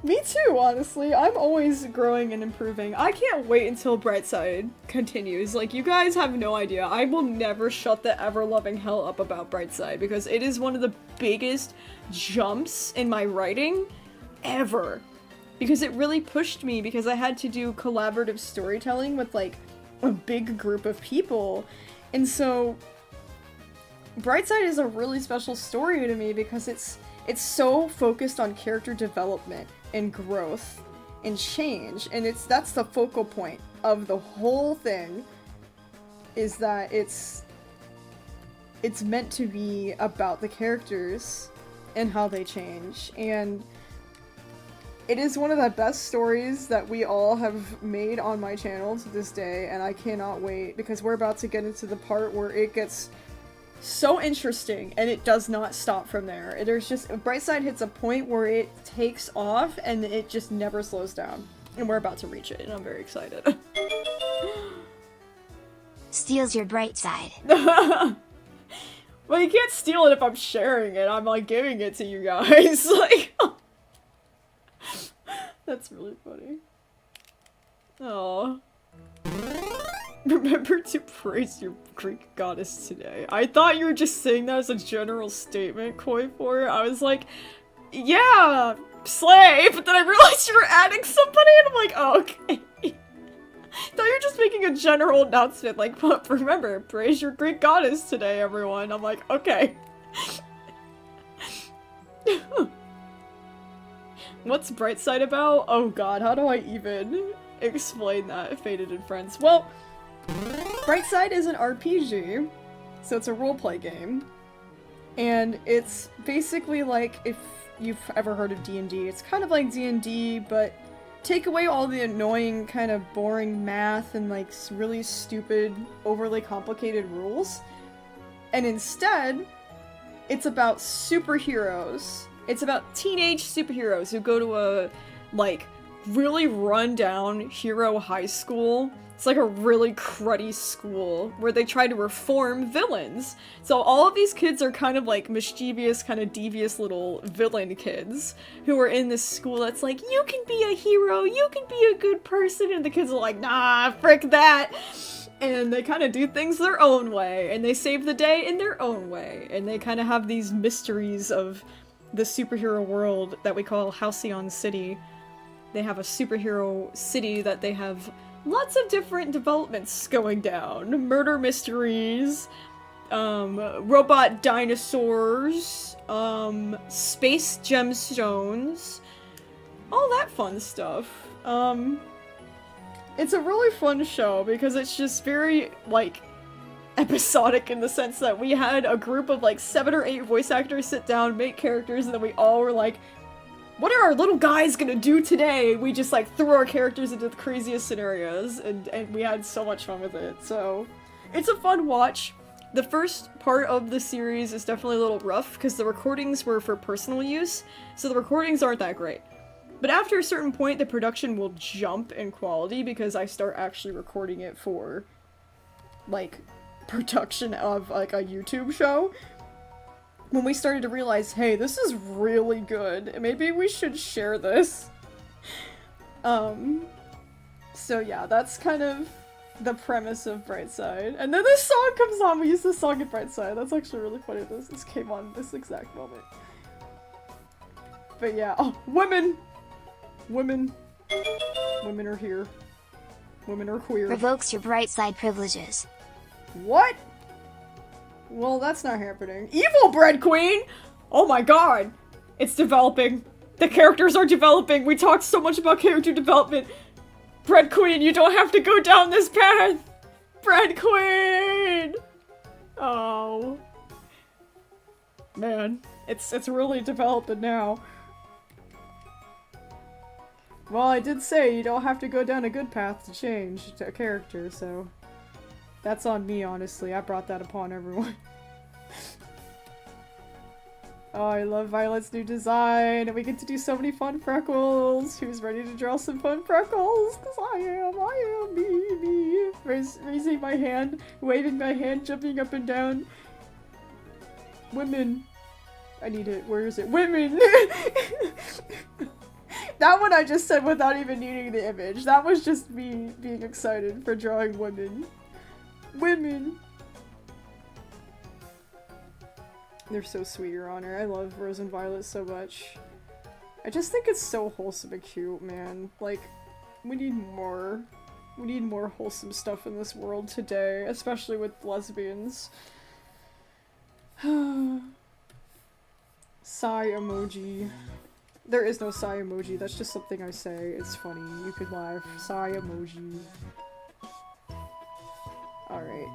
S1: Me too, honestly. I'm always growing and improving. I can't wait until Brightside continues. Like, you guys have no idea. I will never shut the ever-loving hell up about Brightside because it is one of the biggest jumps in my writing ever. Because it really pushed me because I had to do collaborative storytelling with, like, a big group of people. And so Brightside is a really special story to me because it's so focused on character development and growth and change, and that's the focal point of the whole thing, is that it's meant to be about the characters and how they change, and it is one of the best stories that we all have made on my channel to this day, and I cannot wait because we're about to get into the part where it gets so interesting, and it does not stop from there. There's just, Brightside hits a point where it takes off, and it just never slows down. And we're about to reach it, and I'm very excited.
S2: Steals your bright side.
S1: Well, you can't steal it if I'm sharing it. I'm, like, giving it to you guys. Like, that's really funny. Aww. Remember to praise your Greek goddess today. I thought you were just saying that as a general statement, Koi, for it. I was like, yeah, slay, but then I realized you were adding somebody, and I'm like, oh, okay. I thought you were just making a general announcement, like, but remember, praise your Greek goddess today, everyone. I'm like, okay. What's Brightside about? Oh god, how do I even explain that, Fated and Friends? Well, Brightside is an RPG, so it's a roleplay game, and it's basically like, if you've ever heard of D&D, it's kind of like D&D, but take away all the annoying, kind of boring math and like really stupid, overly complicated rules, and instead, it's about superheroes. It's about teenage superheroes who go to a, like, really run-down hero high school. It's like a really cruddy school where they try to reform villains. So all of these kids are kind of like mischievous, kind of devious little villain kids who are in this school that's like, you can be a hero, you can be a good person, and the kids are like, nah, frick that. And they kind of do things their own way, and they save the day in their own way, and they kind of have these mysteries of the superhero world that we call Halcyon City. They have a superhero city that they have lots of different developments going down. Murder mysteries, robot dinosaurs, space gemstones, all that fun stuff. It's a really fun show because it's just very, like, episodic in the sense that we had a group of like 7 or 8 voice actors sit down, make characters, and then we all were like, what are our little guys gonna do today? We just like threw our characters into the craziest scenarios, and we had so much fun with it. So it's a fun watch. The first part of the series is definitely a little rough because the recordings were for personal use, so the recordings aren't that great. But after a certain point, the production will jump in quality because I start actually recording it for, like, production of, like, a YouTube show. When we started to realize, hey, this is really good, maybe we should share this. So yeah, that's kind of the premise of Brightside. And then this song comes on, we use this song in Brightside. That's actually really funny that this came on this exact moment. But yeah, oh, women! Women. Women are here. Women are queer.
S2: Revokes your bright side privileges.
S1: What? Well, that's not happening. Evil Bread Queen! Oh my god! It's developing. The characters are developing. We talked so much about character development. Bread Queen, you don't have to go down this path! Bread Queen! Oh. Man, it's really developing now. Well, I did say you don't have to go down a good path to change a character, so that's on me, honestly. I brought that upon everyone. Oh, I love Violet's new design, and we get to do so many fun freckles. Who's ready to draw some fun freckles? Cause I am, me. Raising my hand, waving my hand, jumping up and down. Women. I need it. Where is it? Women! That one I just said without even needing the image. That was just me being excited for drawing women. Women! They're so sweet, Your Honor. I love Rose and Violet so much. I just think it's so wholesome and cute, man. Like, we need more. We need more wholesome stuff in this world today, especially with lesbians. Sigh emoji. There is no sigh emoji, that's just something I say. It's funny. You could laugh. Sigh emoji. Alright.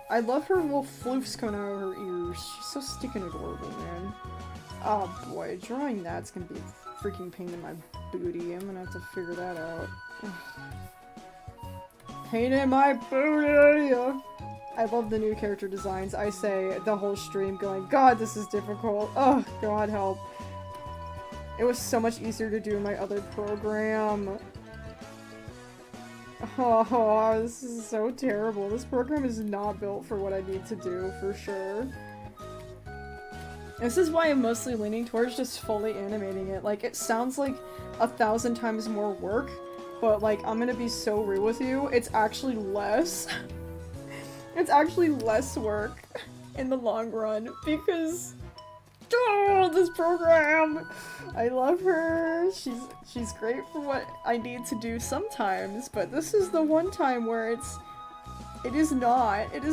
S1: I love her little floofs coming out of her ears. She's so stinking adorable, man. Oh boy, drawing that's gonna be a freaking pain in my booty. I'm gonna have to figure that out. Pain in my booty! I love the new character designs. I say the whole stream going, God, this is difficult. Oh, God help. It was so much easier to do in my other program. Oh, this is so terrible. This program is not built for what I need to do, for sure. This is why I'm mostly leaning towards just fully animating it. Like, it sounds like 1,000 times more work, but like, I'm gonna be so real with you, it's actually less. It's actually less work in the long run, because oh, this program! I love her. She's great for what I need to do sometimes, but this is the one time where it is not. This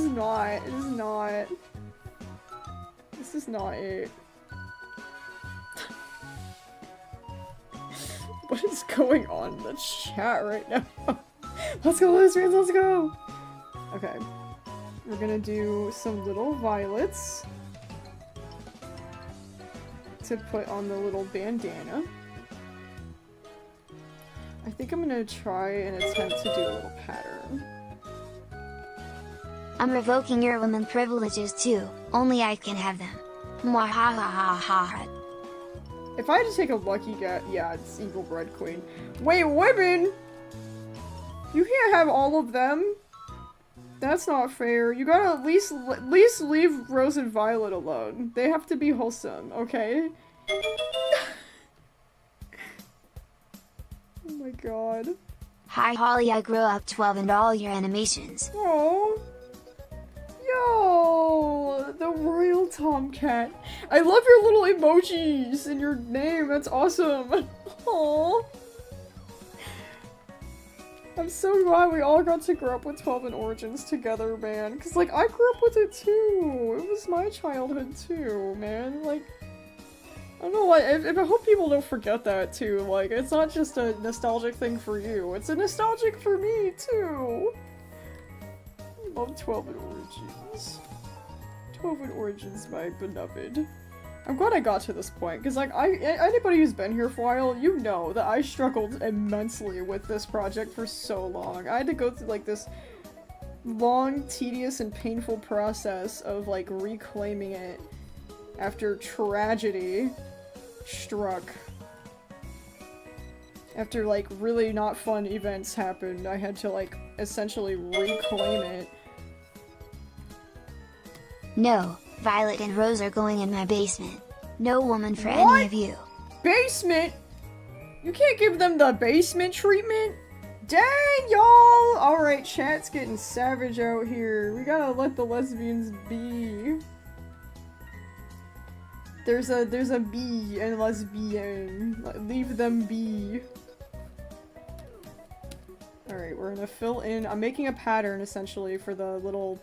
S1: is not it. What is going on in the chat right now? Let's go, lesbians, let's go! Okay. We're gonna do some little violets to put on the little bandana. I think I'm gonna try and attempt to do a little pattern.
S2: I'm revoking your women privileges too, only I can have them. Mwahahaha.
S1: If I had to take a lucky guess, yeah, it's Eagle Bread Queen. Wait, women! You can't have all of them! That's not fair. You gotta at least leave Rose and Violet alone. They have to be wholesome, okay? Oh my god.
S2: Hi Hawley, I grew up 12 and all your animations.
S1: Oh. Yo, the royal tomcat. I love your little emojis in your name. That's awesome. Aww. I'm so glad we all got to grow up with 12 and Origins together, man. Cause like, I grew up with it too. It was my childhood too, man. Like, I don't know, like, I hope people don't forget that too. Like, it's not just a nostalgic thing for you. It's a nostalgic for me too. I love 12 and Origins. 12 and Origins, my beloved. I'm glad I got to this point, because like, anybody who's been here for a while, you know that I struggled immensely with this project for so long. I had to go through like this long, tedious, and painful process of like reclaiming it after tragedy struck. After like really not fun events happened, I had to like essentially reclaim it.
S2: No, Violet and Rose are going in my basement. No woman for
S1: What?
S2: any of you.
S1: Basement? You can't give them the basement treatment? Dang, y'all! Alright, chat's getting savage out here. We gotta let the lesbians be. There's a B in lesbian. Leave them be. Alright, we're gonna fill in. I'm making a pattern, essentially, for the little,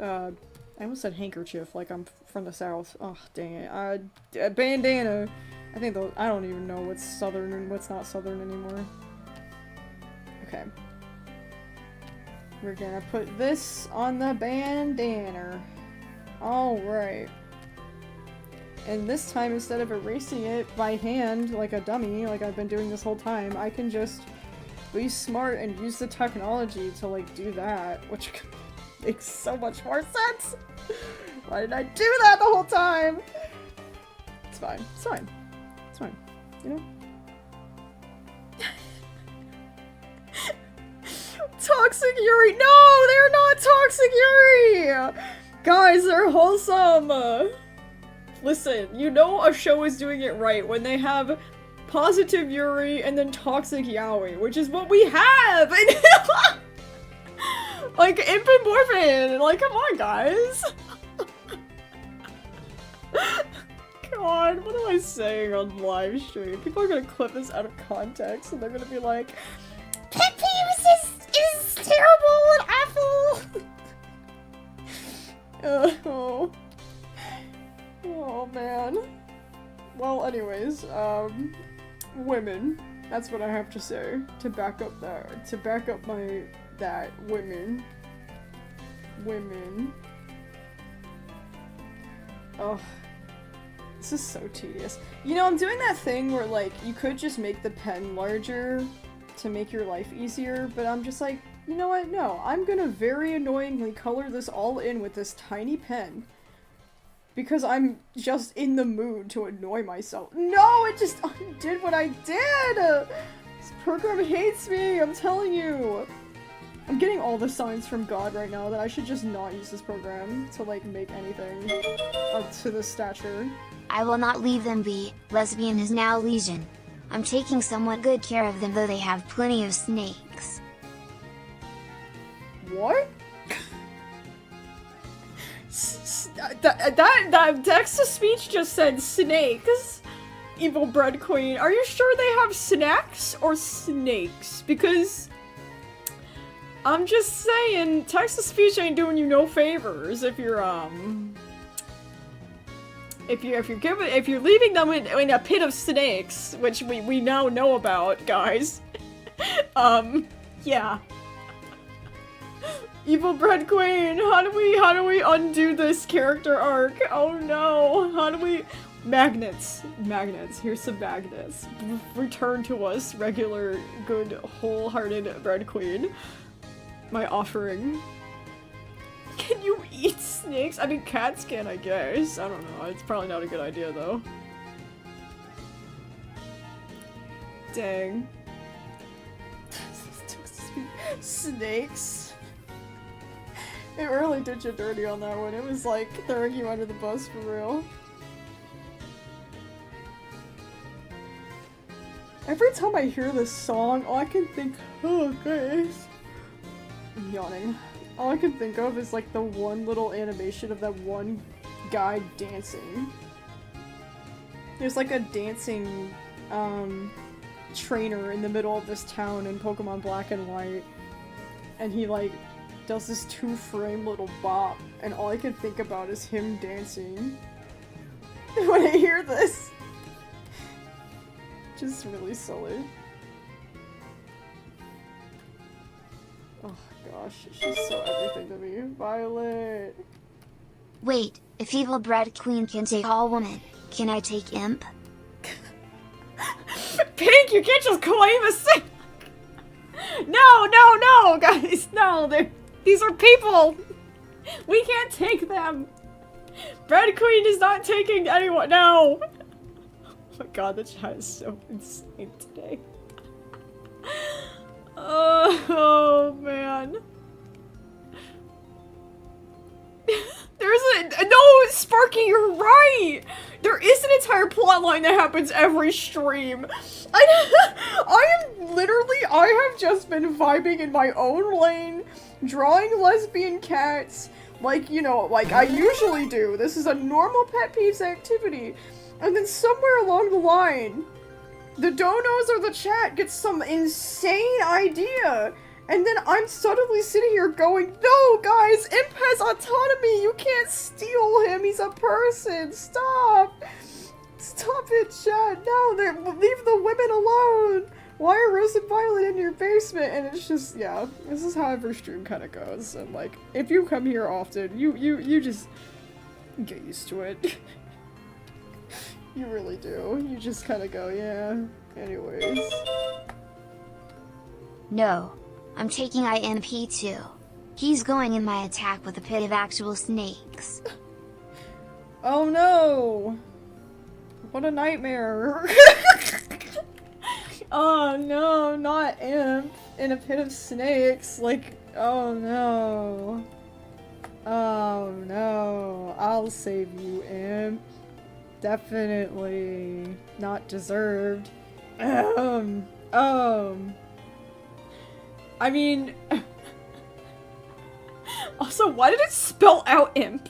S1: I almost said handkerchief, like I'm from the south. Oh, dang it. Bandana. I think I don't even know what's southern and what's not southern anymore. Okay. We're gonna put this on the bandana. Alright. And this time, instead of erasing it by hand like a dummy, like I've been doing this whole time, I can just be smart and use the technology to, like, do that, which makes so much more sense! Why did I do that the whole time? It's fine. It's fine. It's fine. You know? Toxic Yuri! No! They're not Toxic Yuri! Guys, they're wholesome! Listen, you know a show is doing it right when they have positive Yuri and then toxic Yaoi, which is what we have! Like, Imp and Morphin! Like, come on, guys! God, what am I saying on live stream? People are gonna clip this out of context and they're gonna be like, PetPyves is terrible and awful! Oh man. Well, anyways, women. That's what I have to say to back up that. To back up women. Women. Ugh. This is so tedious. You know, I'm doing that thing where, like, you could just make the pen larger to make your life easier, but I'm just like, you know what? No, I'm gonna very annoyingly color this all in with this tiny pen. Because I'm just in the mood to annoy myself. No, it just did what I did! This program hates me, I'm telling you! I'm getting all the signs from God right now that I should just not use this program to, like, make anything up to this stature.
S2: I will not leave them be. Lesbian is now legion. I'm taking somewhat good care of them, though they have plenty of snakes.
S1: What? That text-to-speech just said snakes. Evil Bread Queen. Are you sure they have snacks or snakes? Because I'm just saying, text-to-speech ain't doing you no favors if you're if you're leaving them in a pit of snakes, which we now know about, guys. Yeah. Evil Bread Queen, how do we undo this character arc? Oh no, how do we— Magnets, here's some magnets. Return to us, regular, good, wholehearted Bread Queen. My offering. Can you eat snakes? I mean, cats can, I guess. I don't know, it's probably not a good idea though. Dang. Snakes. It really did you dirty on that one. It was like throwing you under the bus for real. Every time I hear this song, all I can think— oh guys. I'm yawning. All I can think of is like the one little animation of that one guy dancing. There's like a dancing trainer in the middle of this town in Pokemon Black and White. And he like does this 2-frame little bop, and all I can think about is him dancing when I hear this. Just really silly. Oh gosh, she's so everything to me. Violet!
S2: Wait, if Evil Bread Queen can take all women, can I take Imp?
S1: Pink, you can't just claim a thing! No, guys, no, these are people! We can't take them! Bread Queen is not taking anyone, no! Oh my god, the chat is so insane today. Oh man. No, Sparky, you're right! There is an entire plotline that happens every stream. I have just been vibing in my own lane, drawing lesbian cats, like, you know, like I usually do. This is a normal PetPyves activity. And then somewhere along the line, the donos or the chat gets some insane idea. And then I'm suddenly sitting here going, no, guys, Imp has autonomy. You can't steal him. He's a person. Stop. Stop it, chat. No, leave the women alone. Why are Rose and Violet in your basement? And it's just, yeah, this is how every stream kind of goes. And like, if you come here often, you just get used to it. You really do. You just kind of go, yeah. Anyways.
S2: No. I'm taking IMP too. He's going in my attack with a pit of actual snakes.
S1: Oh no! What a nightmare. Oh no, not Imp in a pit of snakes. Like, oh no. Oh no. I'll save you, Imp. Definitely not deserved. I mean, also, why did it spell out Imp?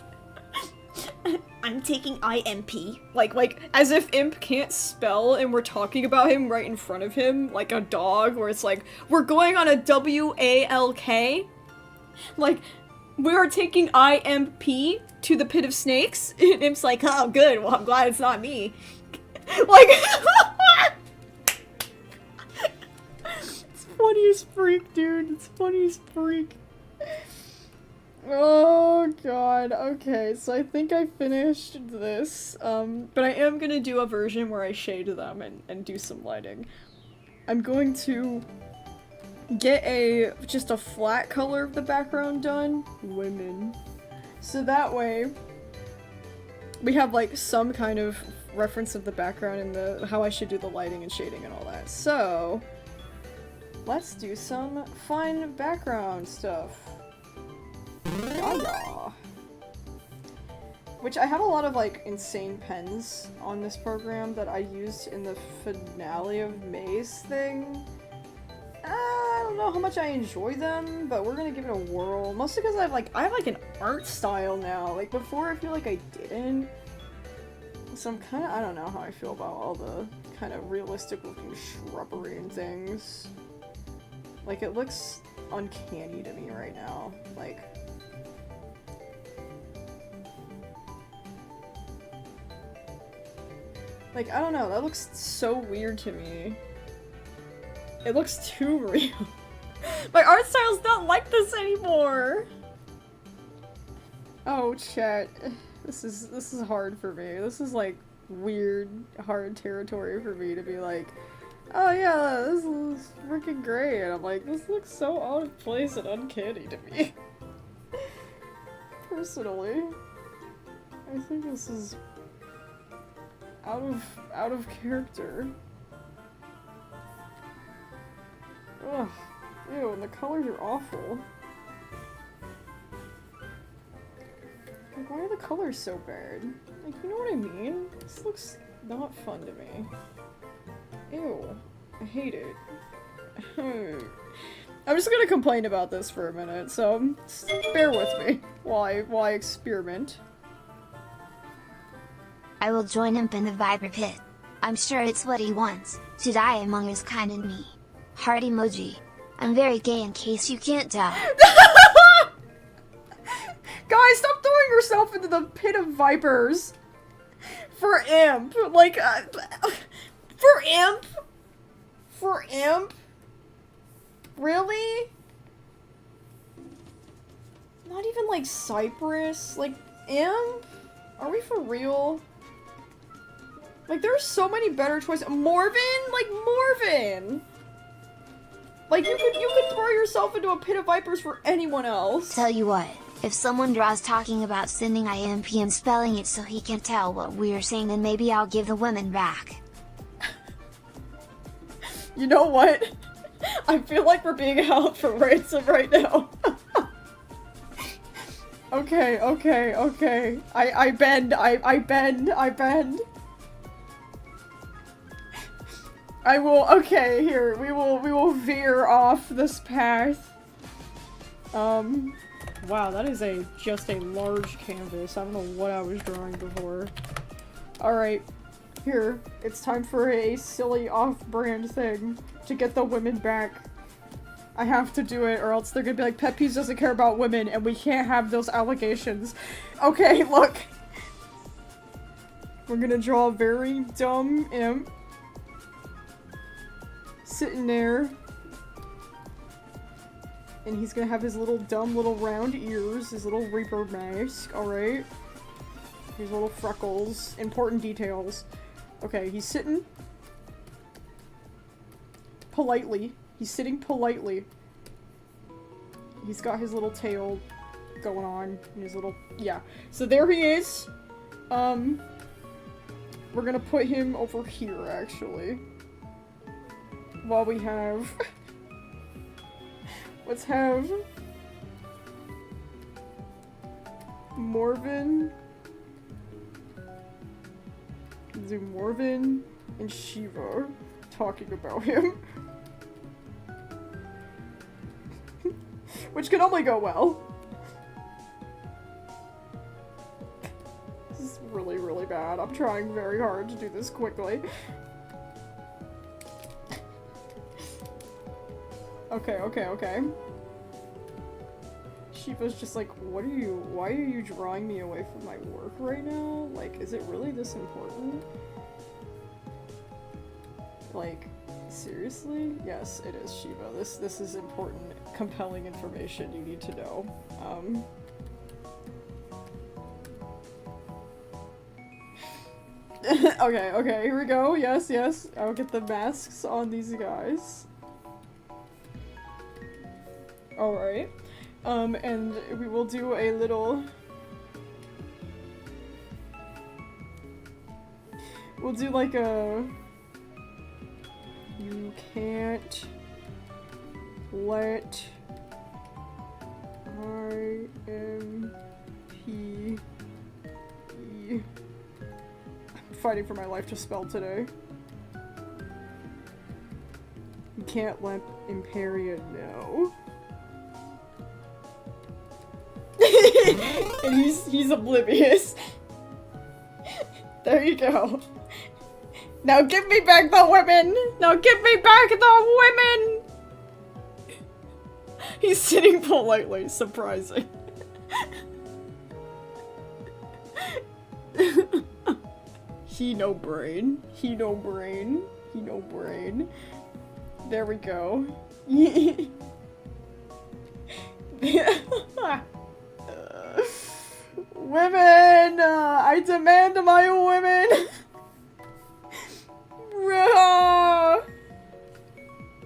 S3: I'm taking IMP.
S1: Like, as if Imp can't spell and we're talking about him right in front of him, like a dog, where it's like, we're going on a WALK? Like, we are taking IMP to the pit of snakes? And Imp's like, oh good, well I'm glad it's not me. Like, it's funny as freak, dude. It's funny as freak. Oh god, okay, so I think I finished this, but I am gonna do a version where I shade them and do some lighting. I'm going to get just a flat color of the background done. Women. So that way, we have like some kind of reference of the background and how I should do the lighting and shading and all that. So, let's do some fun background stuff. Gaga. Which I have a lot of like insane pens on this program that I used in the finale of May's thing. I don't know how much I enjoy them, but we're gonna give it a whirl. Mostly because I have like an art style now. Like before I feel like I didn't. So I'm kinda, I don't know how I feel about all the kind of realistic looking shrubbery and things. Like it looks uncanny to me right now. Like, I don't know, that looks so weird to me. It looks too real. My art style's not like this anymore! Oh, chat. This is hard for me. This is like weird, hard territory for me to be like, oh yeah, this is freaking great. And I'm like, this looks so out of place and uncanny to me. Personally. I think this is out of character. Ugh. Ew, and the colors are awful. Like, why are the colors so bad? Like, you know what I mean? This looks not fun to me. Ew. I hate it. I'm just gonna complain about this for a minute, so bear with me while I experiment.
S2: I will join him in the Viper pit. I'm sure it's what he wants, to die among his kind and me. Heart emoji. I'm very gay in case you can't tell.
S1: Guys, stop throwing yourself into the pit of vipers! For Imp! Like, for Imp? For Imp? Really? Not even like Cypress? Like, Imp? Are we for real? Like, there's so many better choices. Morven? Like, Morven! Like, you could throw yourself into a pit of vipers for anyone else.
S2: Tell you what, if someone draws talking about sending IMP and spelling it so he can tell what we're saying, then maybe I'll give the women back.
S1: You know what? I feel like we're being held for ransom right now. Okay. I bend. I will, okay, here, we will veer off this path. Wow, that is just a large canvas. I don't know what I was drawing before. Alright, here, it's time for a silly off-brand thing to get the women back. I have to do it, or else they're gonna be like, PetPyves doesn't care about women, and we can't have those allegations. Okay, look. We're gonna draw a very dumb imp. Sitting there. And he's gonna have his little dumb little round ears, his little Reaper mask, alright? His little freckles. Important details. Okay, he's sitting politely. He's sitting politely. He's got his little tail going on and his little, yeah. So there he is. We're gonna put him over here, actually. While we have, let's have Morven, do Morven and Shiva talking about him. Which can only go well. This is really, really bad. I'm trying very hard to do this quickly. Okay. Shiva's just like, why are you drawing me away from my work right now? Like, is it really this important? Like, seriously? Yes, it is, Shiva. This is important, compelling information you need to know. Okay, here we go. Yes. I'll get the masks on these guys. Alright. And we will do a little... We'll do like a... You can't let IMPE... I'm fighting for my life to spell today. You can't let Imperia know. And he's oblivious. There you go. Now give me back the women! Now give me back the women! He's sitting politely, surprising. He no brain. There we go. Women! I demand my women!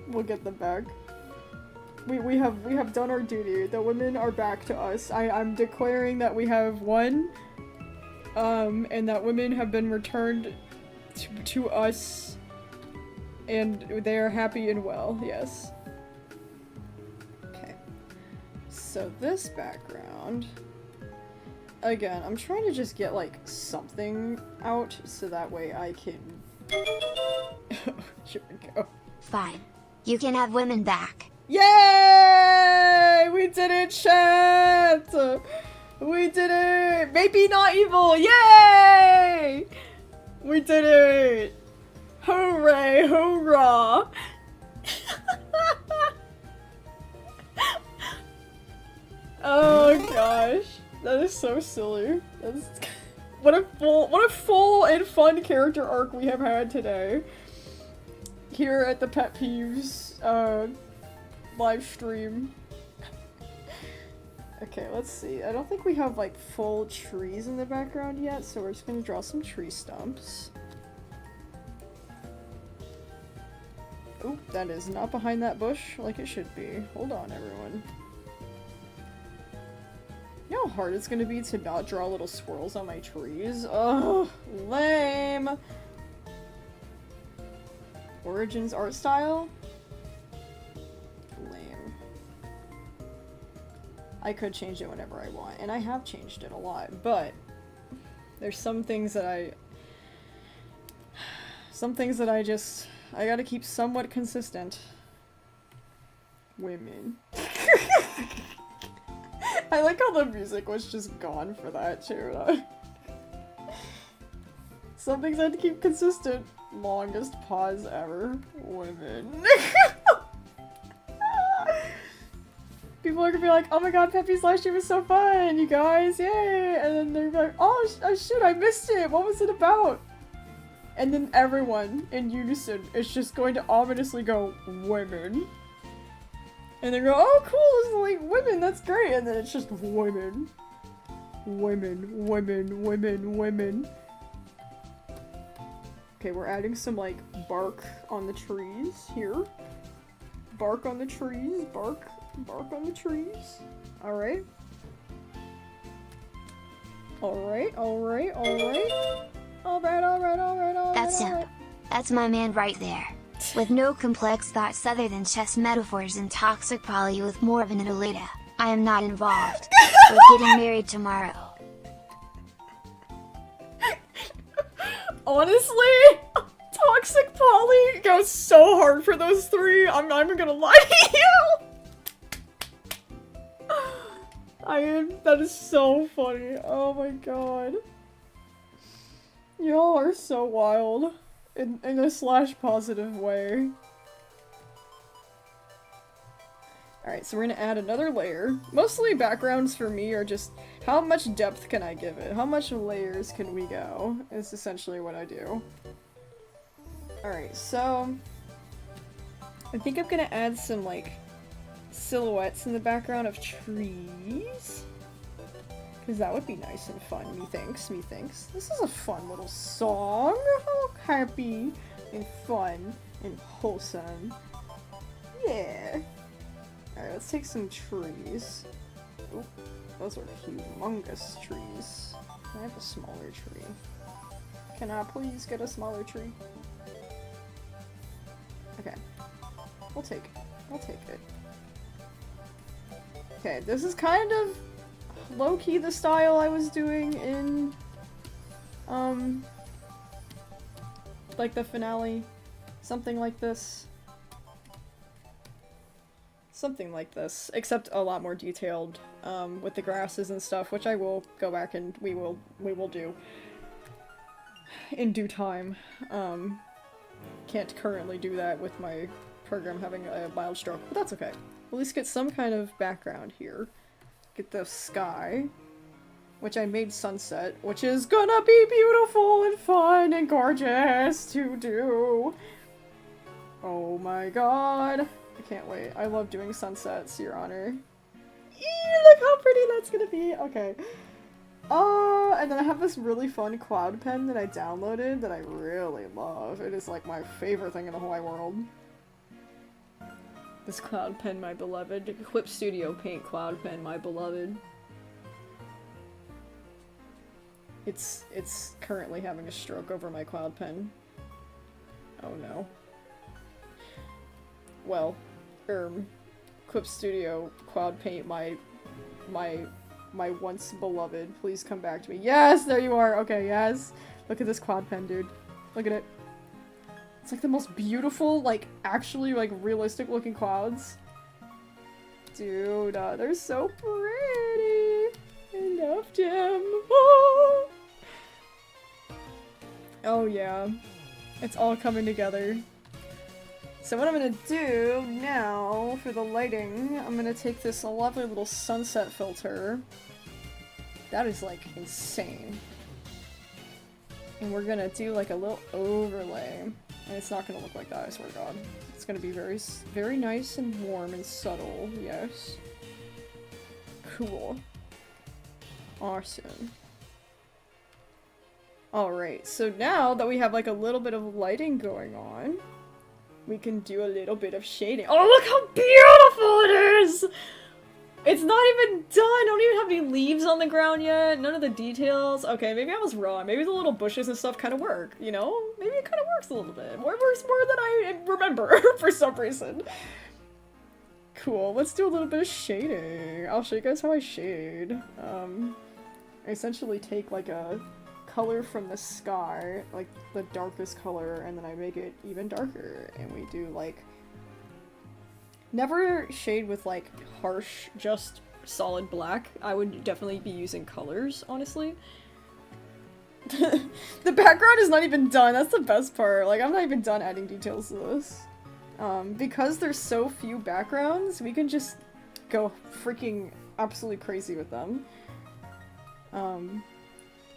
S1: We'll get them back. We have done our duty. The women are back to us. I'm declaring that we have won. And that women have been returned to us. And they are happy and well, yes. Okay. So this background... Again, I'm trying to just get, like, something out so that way I can... Here we go.
S2: Fine. You can have women back.
S1: Yay! We did it, chat! We did it! Maybe not evil! Yay! We did it! Hooray! Hoorah! Oh gosh. That is so silly. That's what a full and fun character arc we have had today. Here at the PetPyves live stream. Okay, let's see. I don't think we have like full trees in the background yet, so we're just gonna draw some tree stumps. Oop, that is not behind that bush like it should be. Hold on, everyone. You know how hard it's gonna be to not draw little swirls on my trees? Ugh, lame! Origins art style? Lame. I could change it whenever I want, and I have changed it a lot, but there's some things that I gotta keep somewhat consistent. Women. I like how the music was just gone for that too. Some things I had to keep consistent. Longest pause ever. Women. People are gonna be like, oh my god, Peppy's live stream was so fun, you guys, yay! And then they're like, oh shoot, I missed it, what was it about? And then everyone in unison is just going to ominously go, women. And they go, oh cool, it's like women, that's great. And then it's just women. Women. Okay, we're adding some, like, bark on the trees here. Bark on the trees, bark on the trees. Alright. Alright.
S2: That's simp. That's my man right there. With no complex thoughts other than chess metaphors and toxic poly with more of an Adelita. I am not involved. We're getting married tomorrow.
S1: Honestly, toxic poly goes so hard for those three. I'm not even gonna lie to you. That is so funny. Oh my god. Y'all are so wild. In a /positive way. Alright, so we're gonna add another layer. Mostly backgrounds for me are just, how much depth can I give it? How much layers can we go? Is essentially what I do. Alright, so I think I'm gonna add some, like, silhouettes in the background of trees. Because that would be nice and fun, methinks. This is a fun little song. How happy and fun and wholesome. Yeah. Alright, let's take some trees. Oop, those are humongous trees. Can I have a smaller tree? Can I please get a smaller tree? Okay. We'll take it. Okay, this is kind of low-key the style I was doing in, like the finale. Something like this. Something like this, except a lot more detailed, with the grasses and stuff, which I will go back and we will do in due time. Can't currently do that with my program having a mild stroke, but that's okay. At least get some kind of background here. Get the sky, which I made sunset, which is gonna be beautiful and fun and gorgeous to do. Oh my god. I can't wait. I love doing sunsets, Your Honor. Eee, look how pretty that's gonna be. Okay. And then I have this really fun cloud pen that I downloaded that I really love. It is like my favorite thing in the whole wide world. This cloud pen, my beloved. Clip Studio Paint cloud pen, my beloved. It's currently having a stroke over my cloud pen. Oh no. Well, Clip Studio Cloud Paint, my once beloved, please come back to me. Yes, there you are. Okay, yes. Look at this cloud pen, dude. Look at it. It's like the most beautiful, like, actually, like, realistic looking clouds. Dude, they're so pretty. I loved him. Oh. Oh yeah. It's all coming together. So what I'm gonna do now for the lighting, I'm gonna take this lovely little sunset filter. That is like insane. And we're gonna do like a little overlay. And it's not gonna look like that, I swear to God. It's gonna be very, very nice and warm and subtle, yes. Cool. Awesome. Alright, so now that we have like a little bit of lighting going on, we can do a little bit of shading. Oh, look how beautiful it is! It's not even done! I don't even have any leaves on the ground yet. None of the details. Okay, maybe I was wrong. Maybe the little bushes and stuff kind of work, you know? Maybe it kind of works a little bit. More than I remember for some reason. Cool. Let's do a little bit of shading. I'll show you guys how I shade. I essentially take like a color from the sky, like the darkest color, and then I make it even darker, and we do like never shade with like harsh, just solid black. I would definitely be using colors, honestly. The background is not even done. That's the best part. Like, I'm not even done adding details to this. Because there's so few backgrounds, we can just go freaking absolutely crazy with them.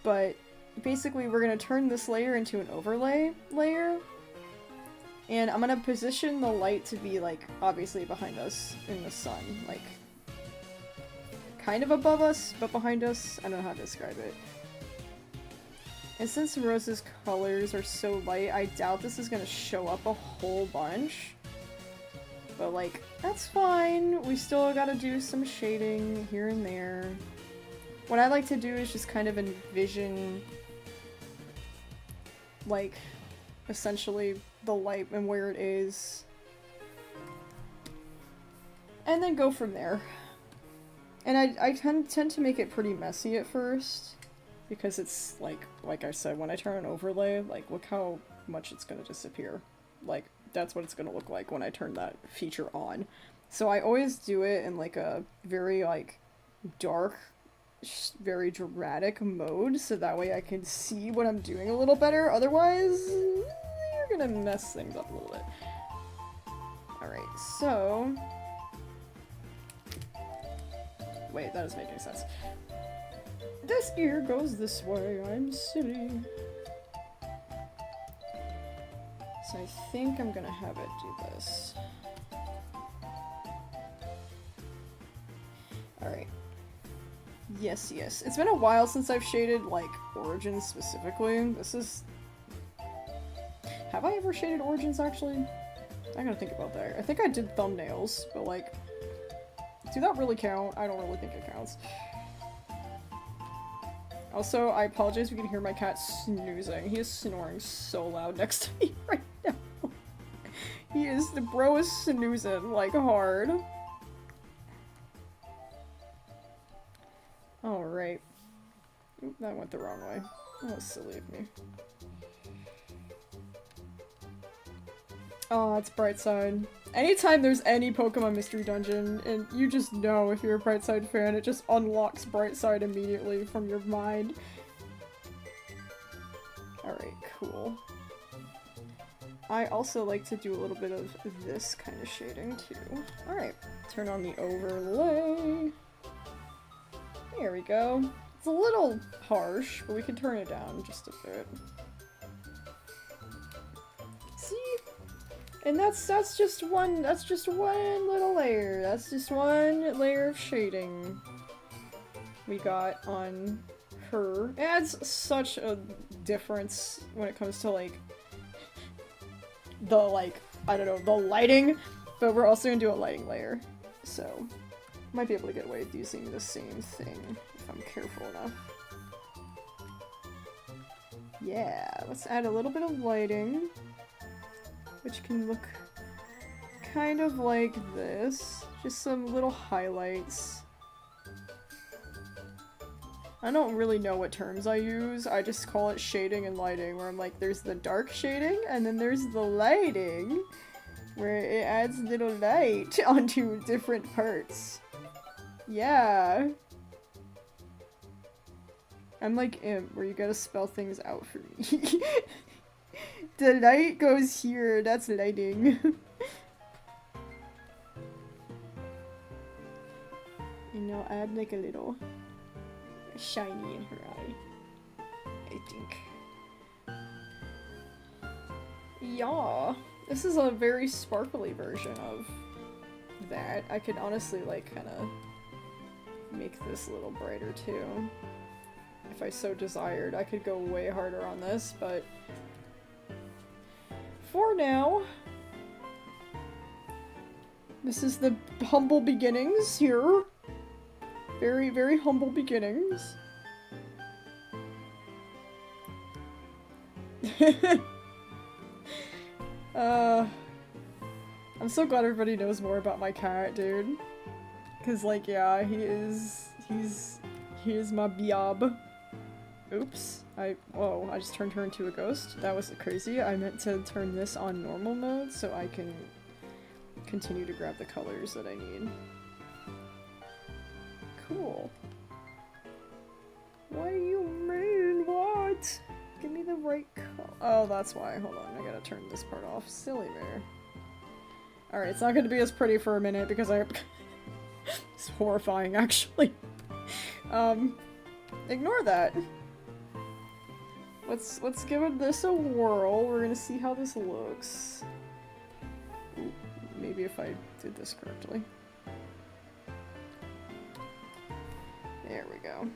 S1: But basically we're gonna turn this layer into an overlay layer, and I'm gonna position the light to be like obviously behind us in the sun, like kind of above us but behind us. I don't know how to describe it. And since Rose's colors are so light, I doubt this is gonna show up a whole bunch. But like, that's fine. We still gotta do some shading here and there. What I like to do is just kind of envision, like, essentially the light and where it is. And then go from there. And I tend to make it pretty messy at first. Because it's, like I said, when I turn an overlay, like, look how much it's gonna disappear. Like, that's what it's gonna look like when I turn that feature on. So I always do it in, like, a very, like, dark, very dramatic mode, so that way I can see what I'm doing a little better. Otherwise, you're gonna mess things up a little bit. Alright, so... Wait, that doesn't make any sense. This ear goes this way, I'm silly. So I think I'm gonna have it do this. Alright. Yes, yes. It's been a while since I've shaded, like, Origins specifically. This is... Have I ever shaded Origins, actually? I gotta think about that. I think I did thumbnails, but, like... Do that really count? I don't really think it counts. Also, I apologize if you can hear my cat snoozing. He is snoring so loud next to me right now. The bro is snoozing, like, hard. Alright. Oop, that went the wrong way. That was silly of me. Oh, it's Brightside. Anytime there's any Pokemon Mystery Dungeon, and you just know if you're a Brightside fan, it just unlocks Brightside immediately from your mind. Alright, cool. I also like to do a little bit of this kind of shading too. Alright, turn on the overlay. There we go. It's a little harsh, but we can turn it down just a bit. See? And that's just one little layer. That's just one layer of shading we got on her. It adds such a difference when it comes to, like, the, like, I don't know, the lighting, but we're also gonna do a lighting layer, so might be able to get away with using the same thing if I'm careful enough. Yeah, let's add a little bit of lighting, which can look kind of like this. Just some little highlights. I don't really know what terms I use, I just call it shading and lighting, where I'm like, there's the dark shading, and then there's the lighting, where it adds little light onto different parts. Yeah. I'm like Imp, where you gotta spell things out for me. The light goes here, that's lighting. And now add like a little shiny in her eye, I think. Yeah, this is a very sparkly version of that. I could honestly, like, kind of make this a little brighter too. If I so desired, I could go way harder on this, but for now, this is the humble beginnings here. Very, very humble beginnings. I'm so glad everybody knows more about my cat, dude. Cause, like, yeah, he is my biob. Oops. Whoa, I just turned her into a ghost. That was crazy. I meant to turn this on normal mode so I can continue to grab the colors that I need. Cool. What do you mean? What? Give me the right color. Oh, that's why. Hold on, I gotta turn this part off. Silly bear. Alright, it's not gonna be as pretty for a minute because I... It's horrifying, actually. Ignore that. Let's give this a whirl. We're gonna see how this looks. Ooh, maybe if I did this correctly. There we go.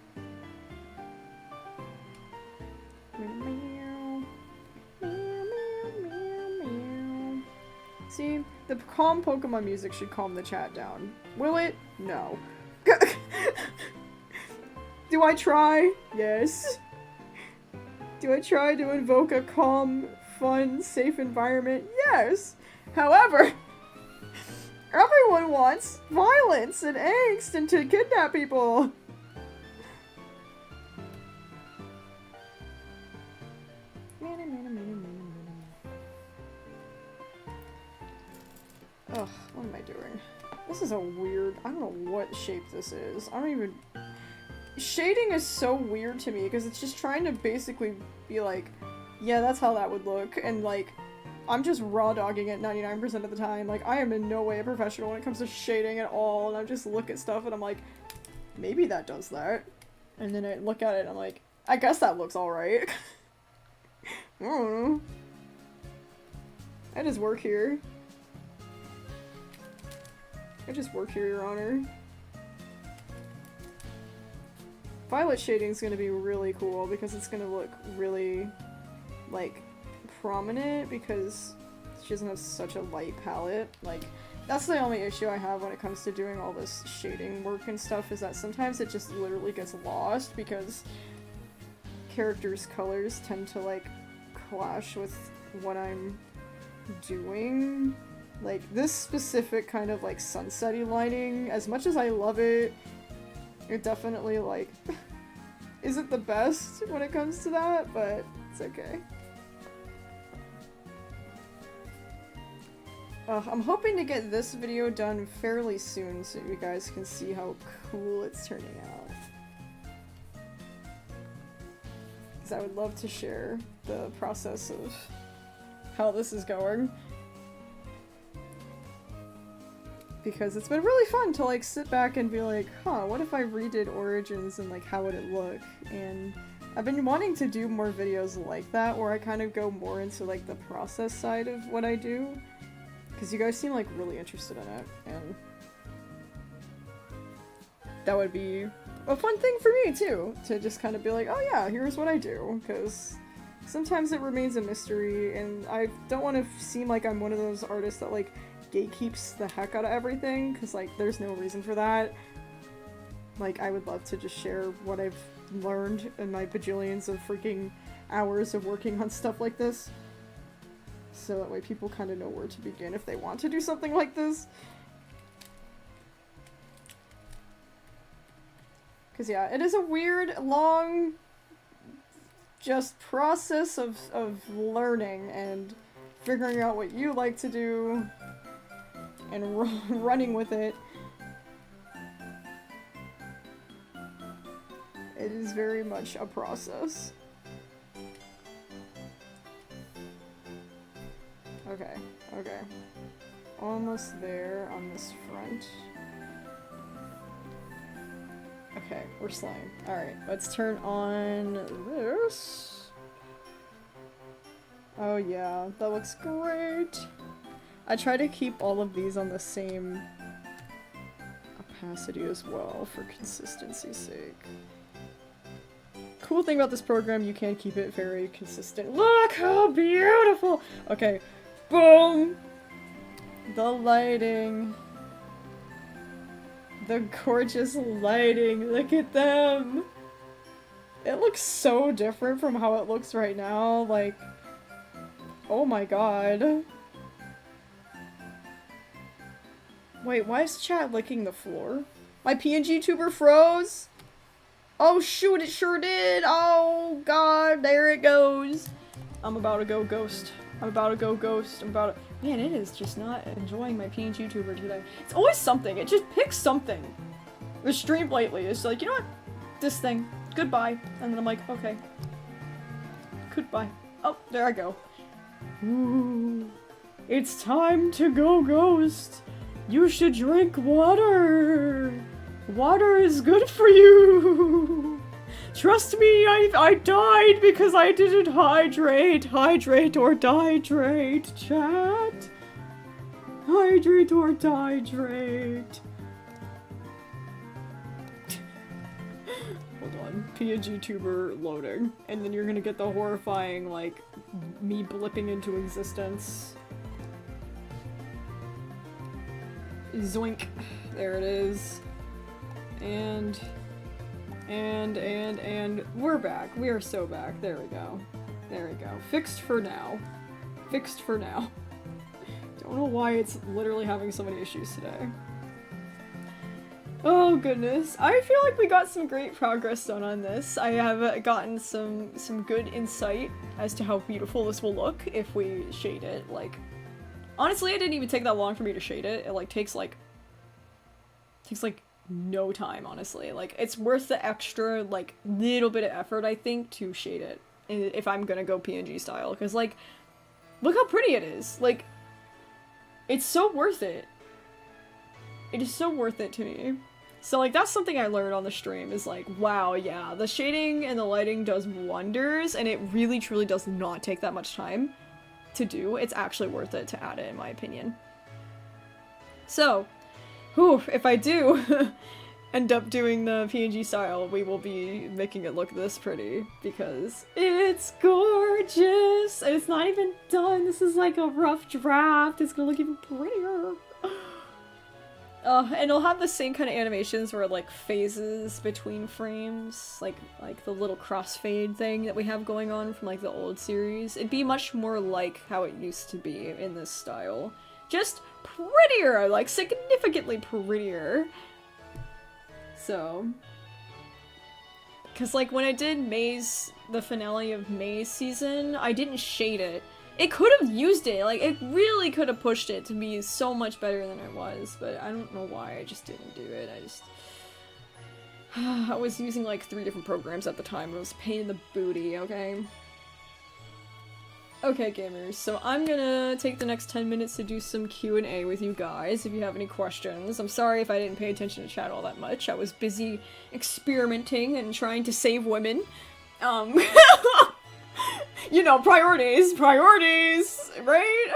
S1: Meow. Meow, meow, meow, meow. See, the calm Pokemon music should calm the chat down. Will it? No. Do I try? Yes. Do I try to invoke a calm, fun, safe environment? Yes. However, everyone wants violence and angst and to kidnap people. Ugh, what am I doing? This is a weird, I don't know what shape this is. I don't even... Shading is so weird to me because it's just trying to basically be like, yeah, that's how that would look, and like, I'm just raw dogging it 99% of the time. Like, I am in no way a professional when it comes to shading at all, and I just look at stuff and I'm like, maybe that does that. And then I look at it and I'm like, I guess that looks alright. I don't know. I just work here. I just work here, Your Honor. Violet shading is going to be really cool because it's going to look really, like, prominent because she doesn't have such a light palette. Like, that's the only issue I have when it comes to doing all this shading work and stuff, is that sometimes it just literally gets lost because characters' colors tend to, like, clash with what I'm doing. Like, this specific kind of, like, sunset-y lighting, as much as I love it, it definitely, like, isn't the best when it comes to that, but it's okay. I'm hoping to get this video done fairly soon so you guys can see how cool it's turning out. Because I would love to share the process of how this is going. Because it's been really fun to like sit back and be like, huh, what if I redid Origins and like how would it look? And I've been wanting to do more videos like that where I kind of go more into like the process side of what I do. Because you guys seem like really interested in it, and that would be a fun thing for me too, to just kind of be like, oh yeah, here's what I do, because sometimes it remains a mystery, and I don't want to seem like I'm one of those artists that like gatekeeps the heck out of everything, because like there's no reason for that. Like, I would love to just share what I've learned in my bajillions of freaking hours of working on stuff like this. So that way people kind of know where to begin if they want to do something like this. Because yeah, it is a weird, long, just process of learning and figuring out what you like to do and running with it. It is very much a process. Okay, okay. Almost there on this front. Okay, we're slime. Alright, let's turn on this. Oh yeah, that looks great. I try to keep all of these on the same opacity as well for consistency's sake. Cool thing about this program, you can keep it very consistent. Look how beautiful! Okay, boom! The lighting. The gorgeous lighting, look at them! It looks so different from how it looks right now, like, oh my god. Wait, why is chat licking the floor? My PNG tuber froze? Oh shoot, it sure did! Oh god, there it goes! I'm about to go ghost. I'm about to go ghost. I'm about to— Man, it is just not enjoying my PNG tuber today. It's always something. It just picks something. The stream lately is like, you know what? This thing. Goodbye. And then I'm like, okay. Goodbye. Oh, there I go. Ooh. It's time to go ghost. You should drink water. Water is good for you. Trust me, I died because I didn't hydrate. Hydrate or dihydrate, chat. Hydrate or dihydrate. Hold on. PNG tuber loading. And then you're gonna get the horrifying, like, me blipping into existence. Zoink. There it is. And we're back. We are so back. There we go. There we go. Fixed for now. Fixed for now. Don't know why it's literally having so many issues today. Oh goodness. I feel like we got some great progress done on this. I have gotten some good insight as to how beautiful this will look if we shade it. Like, honestly, it didn't even take that long for me to shade it. It like takes like no time, honestly. Like, it's worth the extra like little bit of effort, I think, to shade it if I'm gonna go PNG style, because like, look how pretty it is. Like, it's so worth it. It is so worth it to me. So like, that's something I learned on the stream, is like, wow, yeah, the shading and the lighting does wonders, and it really truly does not take that much time to do. It's actually worth it to add it, in my opinion. So, whew, if I do end up doing the PNG style, we will be making it look this pretty, because it's gorgeous, and it's not even done. This is like a rough draft. It's gonna look even prettier. And it'll have the same kind of animations where it, like, phases between frames, like the little crossfade thing that we have going on from, like, the old series. It'd be much more like how it used to be in this style. Just prettier, like, significantly prettier. So, because, like, when I did May's, the finale of May's season, I didn't shade it. It could have used it, like, it really could have pushed it to be so much better than it was, but I don't know why I just didn't do it. I was using, like, 3 different programs at the time. It was a pain in the booty, okay? Okay, gamers, so I'm gonna take the next 10 minutes to do some Q&A with you guys, if you have any questions. I'm sorry if I didn't pay attention to chat all that much. I was busy experimenting and trying to save women. You know, priorities, right?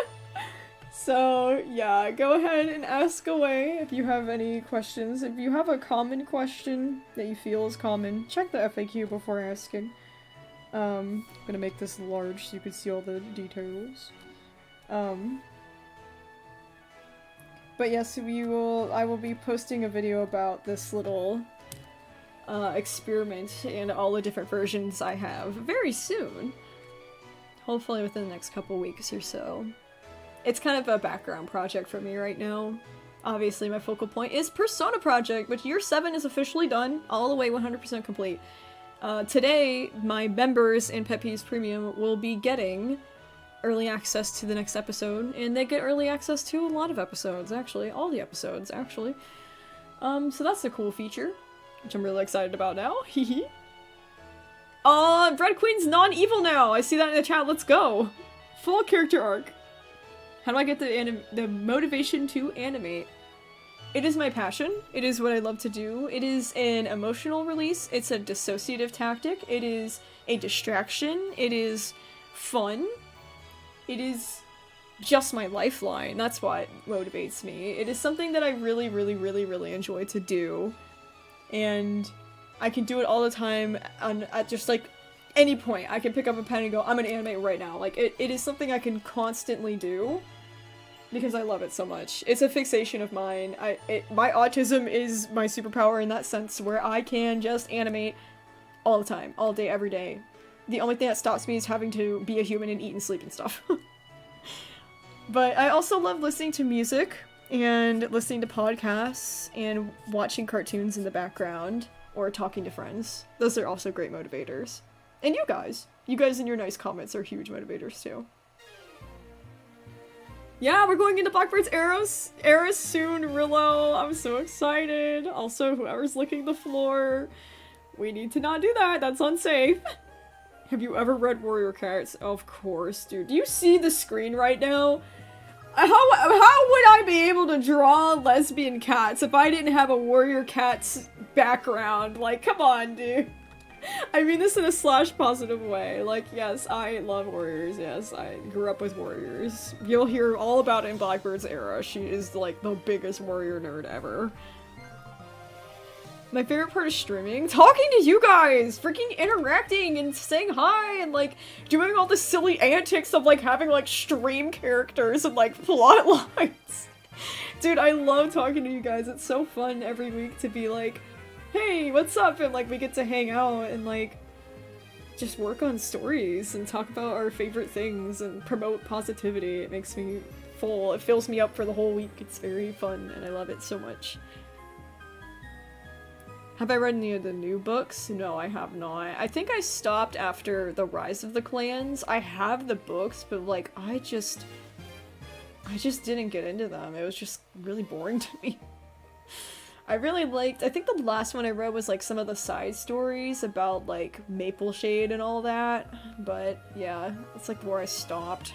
S1: So, yeah, go ahead and ask away if you have any questions. If you have a common question that you feel is common, check the FAQ before asking. I'm gonna make this large so you can see all the details. But yes, I will be posting a video about this little experiment and all the different versions I have very soon. Hopefully within the next couple weeks or so. It's kind of a background project for me right now. Obviously my focal point is Persona Project, which year 7 is officially done, all the way 100% complete. Today, my members in PetPyves Premium will be getting early access to the next episode, and they get early access to a lot of episodes, actually. All the episodes, actually. So that's a cool feature, which I'm really excited about now. Hehe. Bread Queen's non-evil now! I see that in the chat, let's go! Full character arc. How do I get the motivation to animate? It is my passion. It is what I love to do. It is an emotional release. It's a dissociative tactic. It is a distraction. It is fun. It is just my lifeline. That's what motivates me. It is something that I really, really, really, really enjoy to do. And I can do it all the time at just, like, any point. I can pick up a pen and go, I'm gonna animate right now. Like, it is something I can constantly do because I love it so much. It's a fixation of mine. My autism is my superpower in that sense, where I can just animate all the time, all day, every day. The only thing that stops me is having to be a human and eat and sleep and stuff. But I also love listening to music and listening to podcasts and watching cartoons in the background or talking to friends. Those are also great motivators. And you guys in your nice comments are huge motivators too. Yeah, we're going into Blackbird's era soon, Rillo. I'm so excited. Also, whoever's licking the floor, we need to not do that. That's unsafe. Have you ever read Warrior Cats? Of course, dude. Do you see the screen right now? How would I be able to draw lesbian cats if I didn't have a Warrior Cats background? Like, come on, dude. I mean this in a slash positive way. Like, yes, I love warriors. Yes, I grew up with warriors. You'll hear all about it in Blackbird's era. She is, like, the biggest warrior nerd ever. My favorite part of streaming? Talking to you guys! Freaking interacting and saying hi and like doing all the silly antics of like having like stream characters and like plot lines. Dude, I love talking to you guys. It's so fun every week to be like, hey, what's up? And like we get to hang out and like just work on stories and talk about our favorite things and promote positivity. It makes me full. It fills me up for the whole week. It's very fun and I love it so much. Have I read any of the new books? No, I have not. I think I stopped after The Rise of the Clans. I have the books, but like, I just didn't get into them. It was just really boring to me. I really liked, I think the last one I read was like some of the side stories about like Maple Shade and all that, but yeah, that's like where I stopped.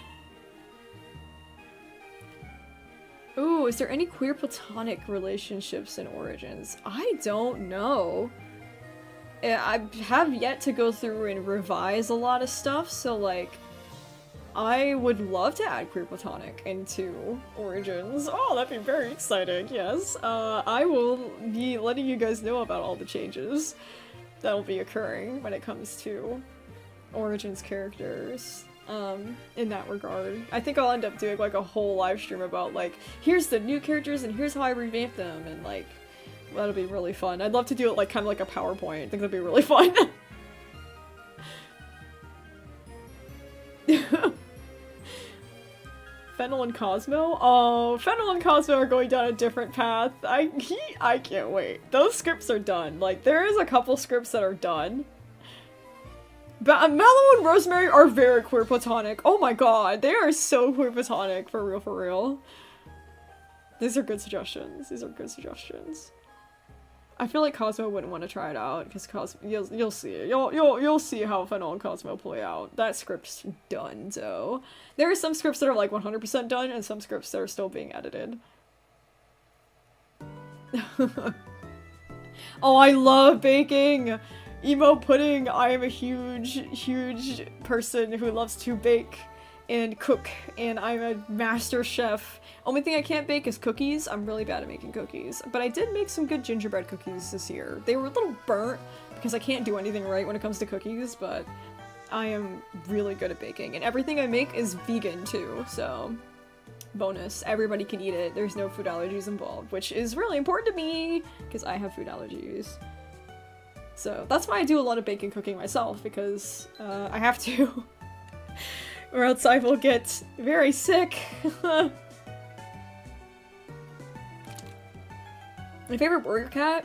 S1: Ooh, is there any queer platonic relationships in Origins? I don't know. I have yet to go through and revise a lot of stuff, so like, I would love to add queer platonic into Origins. Oh, that'd be very exciting, yes. I will be letting you guys know about all the changes that'll be occurring when it comes to Origins characters. In that regard. I think I'll end up doing like a whole live stream about like, here's the new characters and here's how I revamped them, and like, that'll be really fun. I'd love to do it like kind of like a PowerPoint. I think that'd be really fun. Fennel and Cosmo? Oh, Fennel and Cosmo are going down a different path. I can't wait. Those scripts are done. Like, there is a couple scripts that are done. But Mallow and Rosemary are very queer platonic. Oh my god, they are so queer platonic, for real, for real. These are good suggestions. These are good suggestions. I feel like Cosmo wouldn't want to try it out because Cosmo, you'll see it. You'll see how Fennel and Cosmo play out. That script's done, so there are some scripts that are like 100% done, and some scripts that are still being edited. Oh, I love baking. Emo pudding. I am a huge person who loves to bake and cook, and I'm a master chef. Only thing I can't bake is cookies. I'm really bad at making cookies, but I did make some good gingerbread cookies this year. They were a little burnt because I can't do anything right when it comes to cookies, but I am really good at baking, and everything I make is vegan too, so bonus. Everybody can eat it. There's no food allergies involved, which is really important to me because I have food allergies. So that's why I do a lot of baking cooking myself, because I have to, or else I will get very sick. My favorite warrior cat?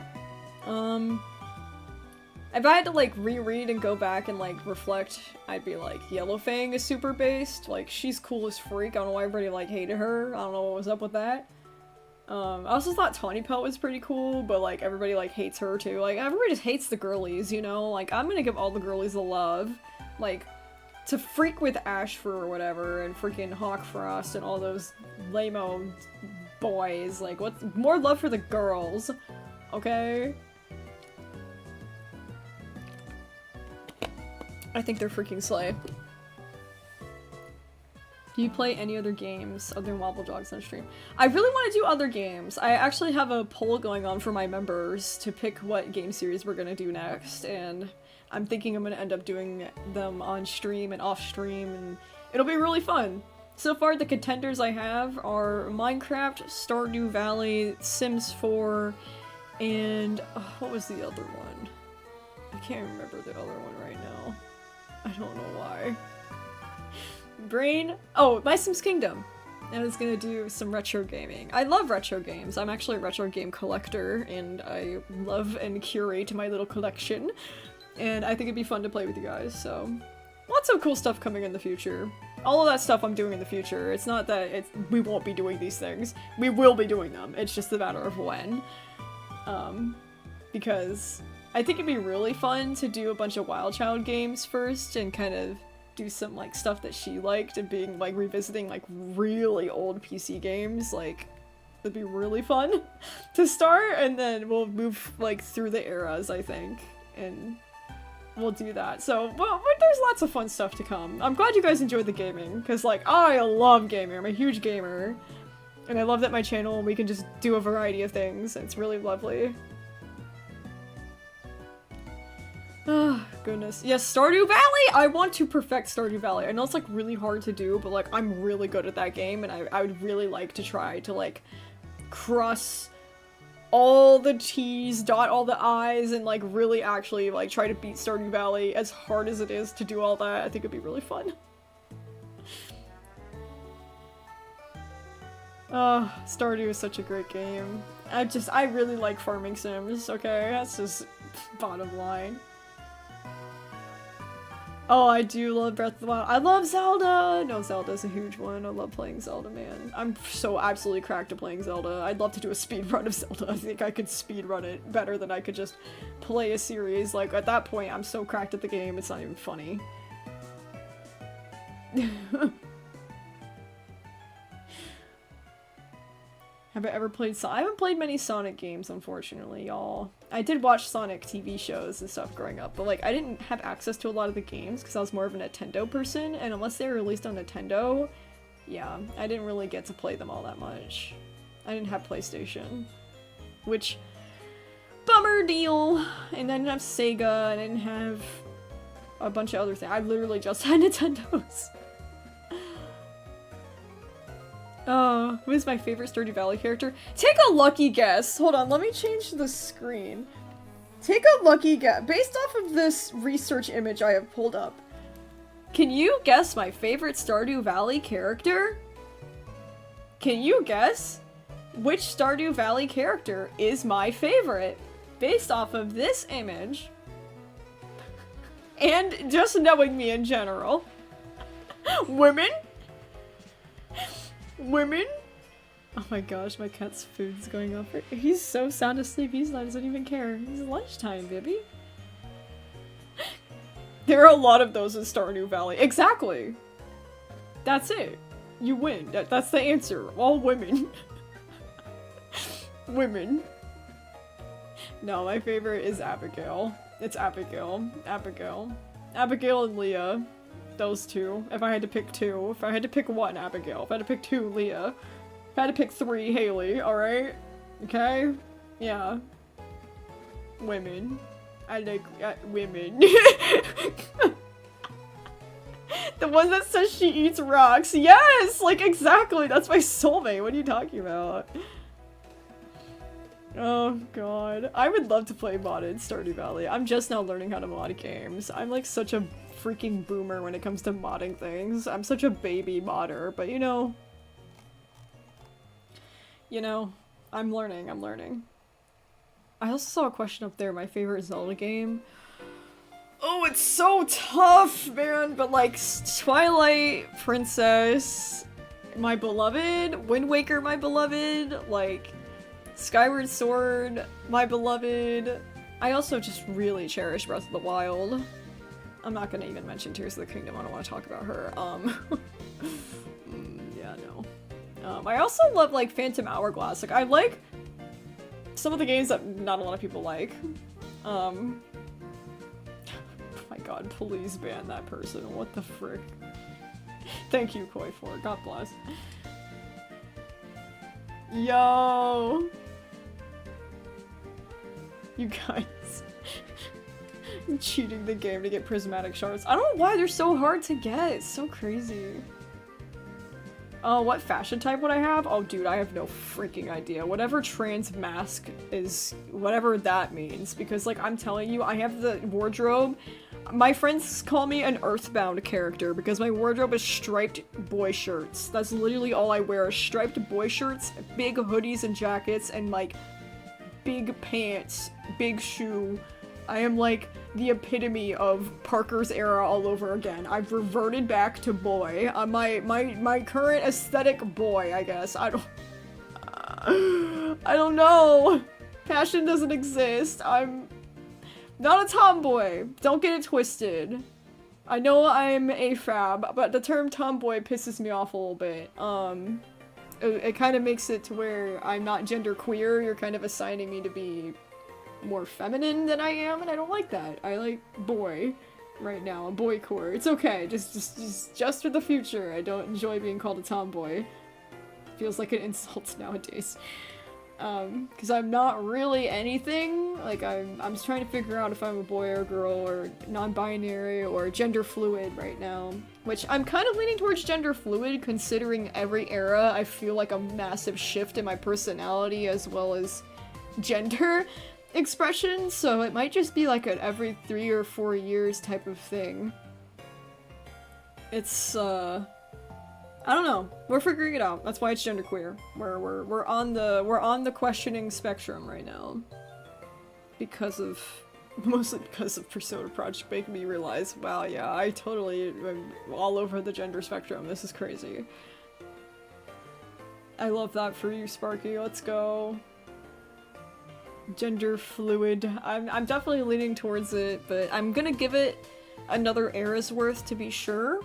S1: If I had to like reread and go back and like reflect, I'd be like, Yellowfang is super based. Like, she's cool as freak. I don't know why everybody like hated her. I don't know what was up with that. I also thought Tawny Pelt was pretty cool, but like everybody like hates her too. Like, everybody just hates the girlies, you know? Like, I'm gonna give all the girlies the love. Like, to freak with Ashfur or whatever, and freaking Hawkfrost and all those lame-o boys. Like, what's more love for the girls, okay? I think they're freaking slay. Do you play any other games other than Wobble Dogs on stream? I really want to do other games. I actually have a poll going on for my members to pick what game series we're gonna do next, and I'm thinking I'm gonna end up doing them on stream and off stream, and it'll be really fun. So far, the contenders I have are Minecraft, Stardew Valley, Sims 4, and what was the other one? I can't remember the other one right now. I don't know why. Brain? Oh, My Sims Kingdom. And it's gonna do some retro gaming. I love retro games. I'm actually a retro game collector, and I love and curate my little collection. And I think it'd be fun to play with you guys, so lots of cool stuff coming in the future. All of that stuff I'm doing in the future. It's not that we won't be doing these things. We will be doing them. It's just a matter of when. Because I think it'd be really fun to do a bunch of Wild Child games first and kind of do some like stuff that she liked, and being like revisiting like really old PC games. Like, it'd be really fun to start, and then we'll move like through the eras, I think, and we'll do that. So, well, there's lots of fun stuff to come. I'm glad you guys enjoyed the gaming, because like, I love gaming. I'm a huge gamer, and I love that my channel, we can just do a variety of things. It's really lovely. Oh, goodness. Yes, Stardew Valley! I want to perfect Stardew Valley. I know it's, like, really hard to do, but, like, I'm really good at that game, and I would really like to try to, like, cross all the T's, dot all the I's, and, like, really actually, like, try to beat Stardew Valley as hard as it is to do all that. I think it'd be really fun. Oh, Stardew is such a great game. I really like farming sims, okay? That's just bottom line. Oh, I do love Breath of the Wild. I love Zelda! No, Zelda's a huge one. I love playing Zelda, man. I'm so absolutely cracked at playing Zelda. I'd love to do a speed run of Zelda. I think I could speed run it better than I could just play a series. Like, at that point, I'm so cracked at the game, it's not even funny. Have I ever played I haven't played many Sonic games, unfortunately, y'all. I did watch Sonic TV shows and stuff growing up, but, like, I didn't have access to a lot of the games because I was more of a Nintendo person, and unless they were released on Nintendo, yeah, I didn't really get to play them all that much. I didn't have PlayStation, which, bummer deal. And I didn't have Sega, I didn't have a bunch of other things. I literally just had Nintendos. Oh, who's my favorite Stardew Valley character? Take a lucky guess. Hold on, let me change the screen. Take a lucky guess. Based off of this research image I have pulled up, can you guess my favorite Stardew Valley character? Can you guess which Stardew Valley character is my favorite? Based off of this image, and just knowing me in general. Women? Women? Oh my gosh, my cat's food's going off. He's so sound asleep, he doesn't even care. It's lunchtime, baby. There are a lot of those in Stardew Valley. Exactly! That's it. You win. That's the answer. All women. Women. No, my favorite is Abigail. It's Abigail. Abigail. Abigail and Leah. Those two. If I had to pick two. If I had to pick one, Abigail. If I had to pick two, Leah. If I had to pick three, Haley. Alright? Okay? Yeah. Women. I like women. The one that says she eats rocks. Yes! Like, exactly! That's my soulmate. What are you talking about? Oh god. I would love to play modded Stardew Valley. I'm just now learning how to mod games. I'm like such a freaking boomer when it comes to modding things. I'm such a baby modder, but you know, I'm learning. I also saw a question up there, my favorite Zelda game. Oh, it's so tough, man, but like Twilight Princess, my beloved, Wind Waker, my beloved, like Skyward Sword, my beloved. I also just really cherish Breath of the Wild. I'm not gonna even mention Tears of the Kingdom, I don't want to talk about her. Yeah, no. I also love, like, Phantom Hourglass. Like, I like some of the games that not a lot of people like. Oh my god, please ban that person. What the frick? Thank you, Koi4. God bless. Yo! You guys. I'm cheating the game to get prismatic shards. I don't know why they're so hard to get. It's so crazy. Oh, what fashion type would I have? Oh, dude, I have no freaking idea. Whatever trans mask is, whatever that means. Because, like, I'm telling you, I have the wardrobe. My friends call me an Earthbound character because my wardrobe is striped boy shirts. That's literally all I wear is striped boy shirts, big hoodies and jackets, and, like, big pants, big shoe. I am like the epitome of Parker's era all over again. I've reverted back to boy. My current aesthetic boy, I guess. I don't know. Fashion doesn't exist. I'm not a tomboy. Don't get it twisted. I know I'm AFAB, but the term tomboy pisses me off a little bit. It kind of makes it to where I'm not genderqueer. You're kind of assigning me to be more feminine than I am, and I don't like that. I like boy right now, a boy core. It's okay, just for the future. I don't enjoy being called a tomboy. Feels like an insult nowadays. because I'm not really anything. Like, I'm just trying to figure out if I'm a boy or a girl or non-binary or gender fluid right now. Which I'm kind of leaning towards gender fluid, considering every era I feel like a massive shift in my personality as well as gender expression, so it might just be like an every 3 or 4 years type of thing. It's, I don't know. We're figuring it out. That's why it's genderqueer. We're on the questioning spectrum right now. Mostly because of Persona Project making me realize, wow, yeah, I totally am all over the gender spectrum. This is crazy. I love that for you, Sparky. Let's go. Gender fluid. I'm definitely leaning towards it, but I'm gonna give it another era's worth to be sure.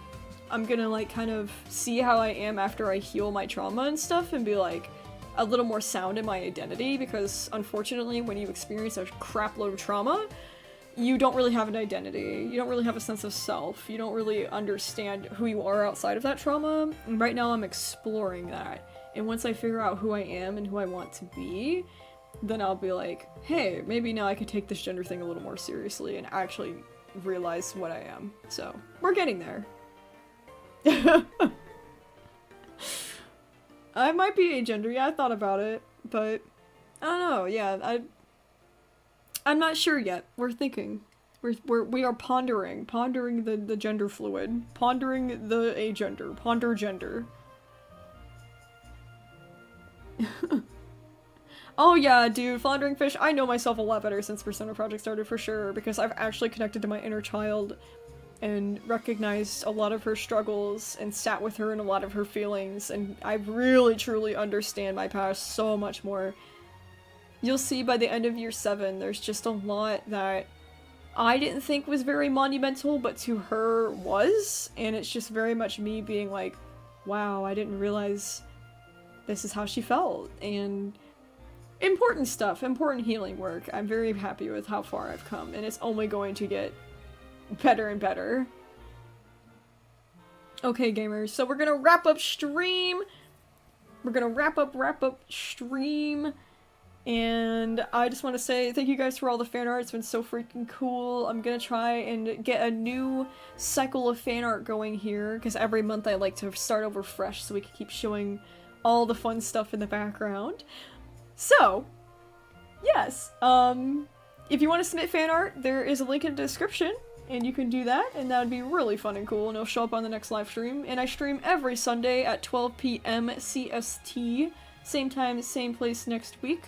S1: I'm gonna like kind of see how I am after I heal my trauma and stuff and be like a little more sound in my identity, because unfortunately when you experience a crap load of trauma, you don't really have an identity. You don't really have a sense of self. You don't really understand who you are outside of that trauma. And right now I'm exploring that. And once I figure out who I am and who I want to be, then I'll be like, hey, maybe now I could take this gender thing a little more seriously and actually realize what I am. So, we're getting there. I might be agender, yeah, I thought about it, but I don't know, yeah, I'm not sure yet. We're thinking. We are pondering the gender fluid, pondering the agender, ponder gender. Oh yeah, dude, Floundering Fish, I know myself a lot better since Persona Project started for sure, because I've actually connected to my inner child and recognized a lot of her struggles and sat with her in a lot of her feelings, and I really truly understand my past so much more. You'll see by the end of year 7, there's just a lot that I didn't think was very monumental, but to her was, and it's just very much me being like, wow, I didn't realize this is how she felt, and important stuff, important healing work. I'm very happy with how far I've come, and it's only going to get better and better. Okay, gamers, so we're gonna wrap up stream. We're gonna wrap up stream. And I just want to say thank you guys for all the fan art. It's been so freaking cool. I'm gonna try and get a new cycle of fan art going here, because every month I like to start over fresh so we can keep showing all the fun stuff in the background. So, yes, if you want to submit fan art, there is a link in the description, and you can do that, and that would be really fun and cool, and it'll show up on the next live stream. And I stream every Sunday at 12 p.m. CST, same time, same place next week.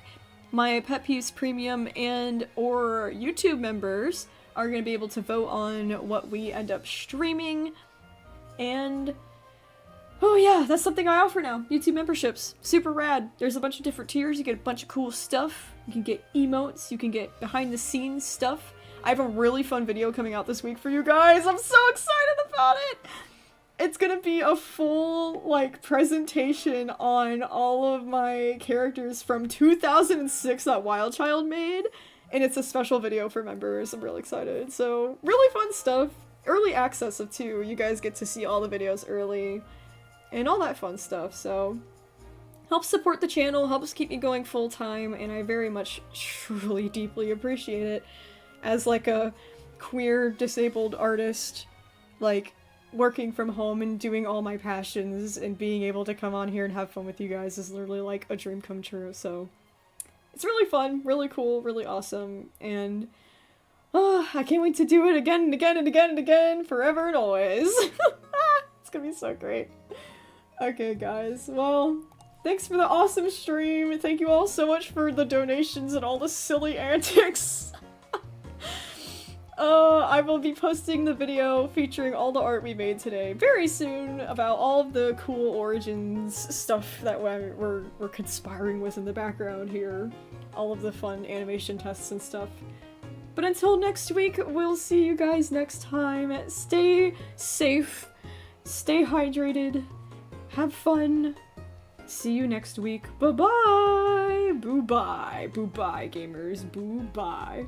S1: My PetPyves Premium and or YouTube members are going to be able to vote on what we end up streaming, and oh yeah, that's something I offer now. YouTube memberships. Super rad. There's a bunch of different tiers. You get a bunch of cool stuff. You can get emotes. You can get behind the scenes stuff. I have a really fun video coming out this week for you guys. I'm so excited about it. It's gonna be a full, like, presentation on all of my characters from 2006 that Wild Child made. And it's a special video for members. I'm really excited. So, really fun stuff. Early access of too. You guys get to see all the videos early. And all that fun stuff, so helps support the channel, helps keep me going full time, and I very much, truly, deeply appreciate it. As like a queer, disabled artist, like, working from home and doing all my passions and being able to come on here and have fun with you guys is literally like a dream come true, so it's really fun, really cool, really awesome, and I can't wait to do it again and again and again and again, forever and always. It's gonna be so great. Okay, guys, well, thanks for the awesome stream, and thank you all so much for the donations and all the silly antics. I will be posting the video featuring all the art we made today very soon about all of the cool Origins stuff that we're conspiring with in the background here. All of the fun animation tests and stuff. But until next week, we'll see you guys next time. Stay safe, stay hydrated, have fun. See you next week. Bye-bye! Boo-bye. Boo-bye, gamers. Boo-bye.